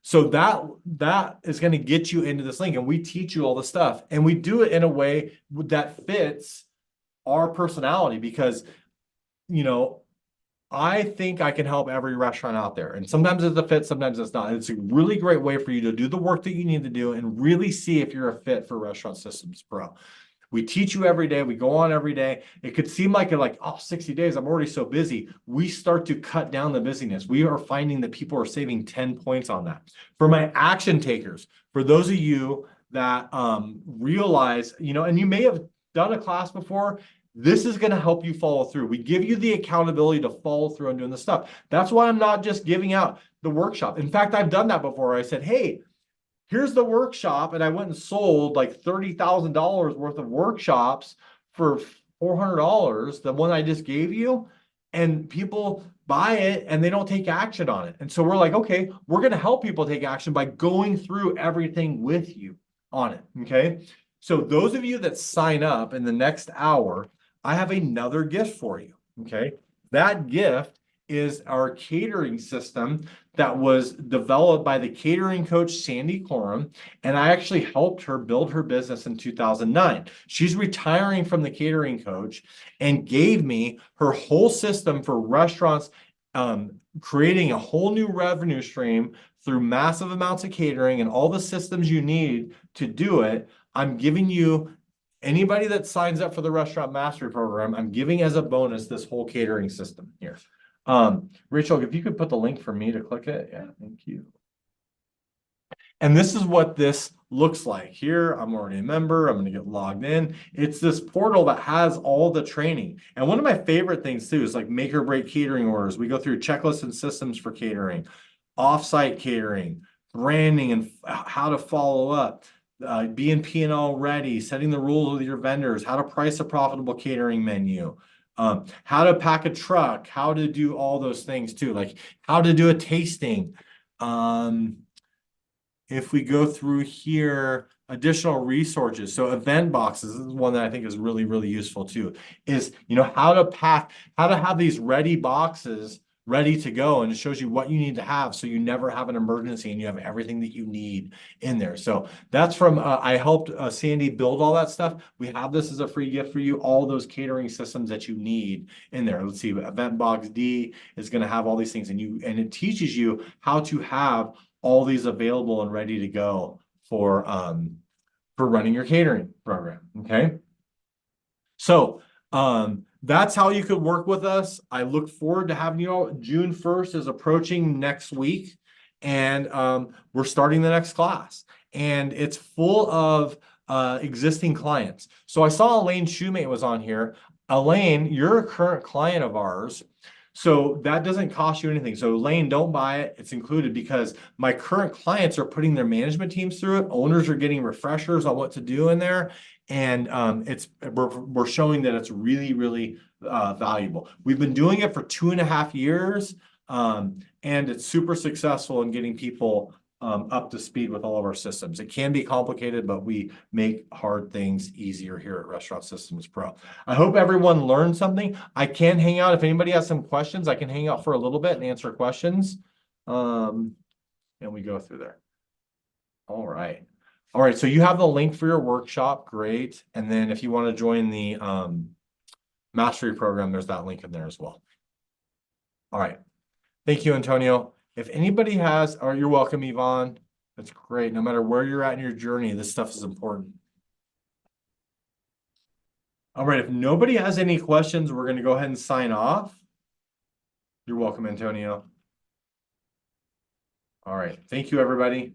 So that is going to get you into this link, and we teach you all the stuff, and we do it in a way that fits our personality, because, you know, I think I can help every restaurant out there, and sometimes it's a fit, sometimes it's not. And it's a really great way for you to do the work that you need to do and really see if you're a fit for Restaurant Systems Pro. We teach you every day. We go on every day. It could seem like, oh, 60 days, I'm already so busy. We start to cut down the busyness. We are finding that people are saving 10 points on that. For my action takers, for those of you that realize, you know, and you may have done a class before, this is going to help you follow through. We give you the accountability to follow through on doing the stuff. That's why I'm not just giving out the workshop. In fact, I've done that before. I said, hey, here's the workshop, and I went and sold like $30,000 worth of workshops for $400, the one I just gave you, and people buy it and they don't take action on it. And so we're like, okay, we're going to help people take action by going through everything with you on it, okay? So those of you that sign up in the next hour, I have another gift for you, okay? That gift is our catering system that was developed by the catering coach, Sandy Coram, and I actually helped her build her business in 2009. She's retiring from the catering coach and gave me her whole system for restaurants, creating a whole new revenue stream through massive amounts of catering and all the systems you need to do it. I'm giving you, anybody that signs up for the Restaurant Mastery Program, I'm giving as a bonus this whole catering system here. Rachel, if you could put the link for me to click it. Yeah, thank you. And this is what this looks like. Here, I'm already a member. I'm going to get logged in. It's this portal that has all the training. And one of my favorite things too is like make or break catering orders. We go through checklists and systems for catering, offsite catering, branding, and how to follow up. Being P&L ready, setting the rules with your vendors, how to price a profitable catering menu, how to pack a truck, how to do all those things too, like how to do a tasting. If we go through here, additional resources. So event boxes, this is one that I think is really, really useful too, is, you know, how to have these ready boxes ready to go, and it shows you what you need to have so you never have an emergency and you have everything that you need in there. So that's from, I helped Sandy build all that stuff. We have this as a free gift for you, all those catering systems that you need in there. Let's see, Event Box D is going to have all these things, and it teaches you how to have all these available and ready to go for running your catering program. Okay. So, that's how you could work with us. I look forward to having you all. June 1st is approaching next week, and we're starting the next class, and it's full of existing clients. So I saw Elaine Shoemate was on here. Elaine, you're a current client of ours, so that doesn't cost you anything. So Elaine, don't buy it. It's included because my current clients are putting their management teams through it. Owners are getting refreshers on what to do in there. And we're showing that it's really, really valuable. We've been doing it for 2.5 years, and it's super successful in getting people up to speed with all of our systems. It can be complicated, but we make hard things easier here at Restaurant Systems Pro. I hope everyone learned something. I can hang out. If anybody has some questions, I can hang out for a little bit and answer questions. And we go through there. All right. All right, so you have the link for your workshop, great. And then if you want to join the mastery program, there's that link in there as well. All right, thank you, Antonio. If anybody has, or you're welcome, Yvonne. That's great. No matter where you're at in your journey, this stuff is important. All right, if nobody has any questions, we're going to go ahead and sign off. You're welcome, Antonio. All right, thank you, everybody.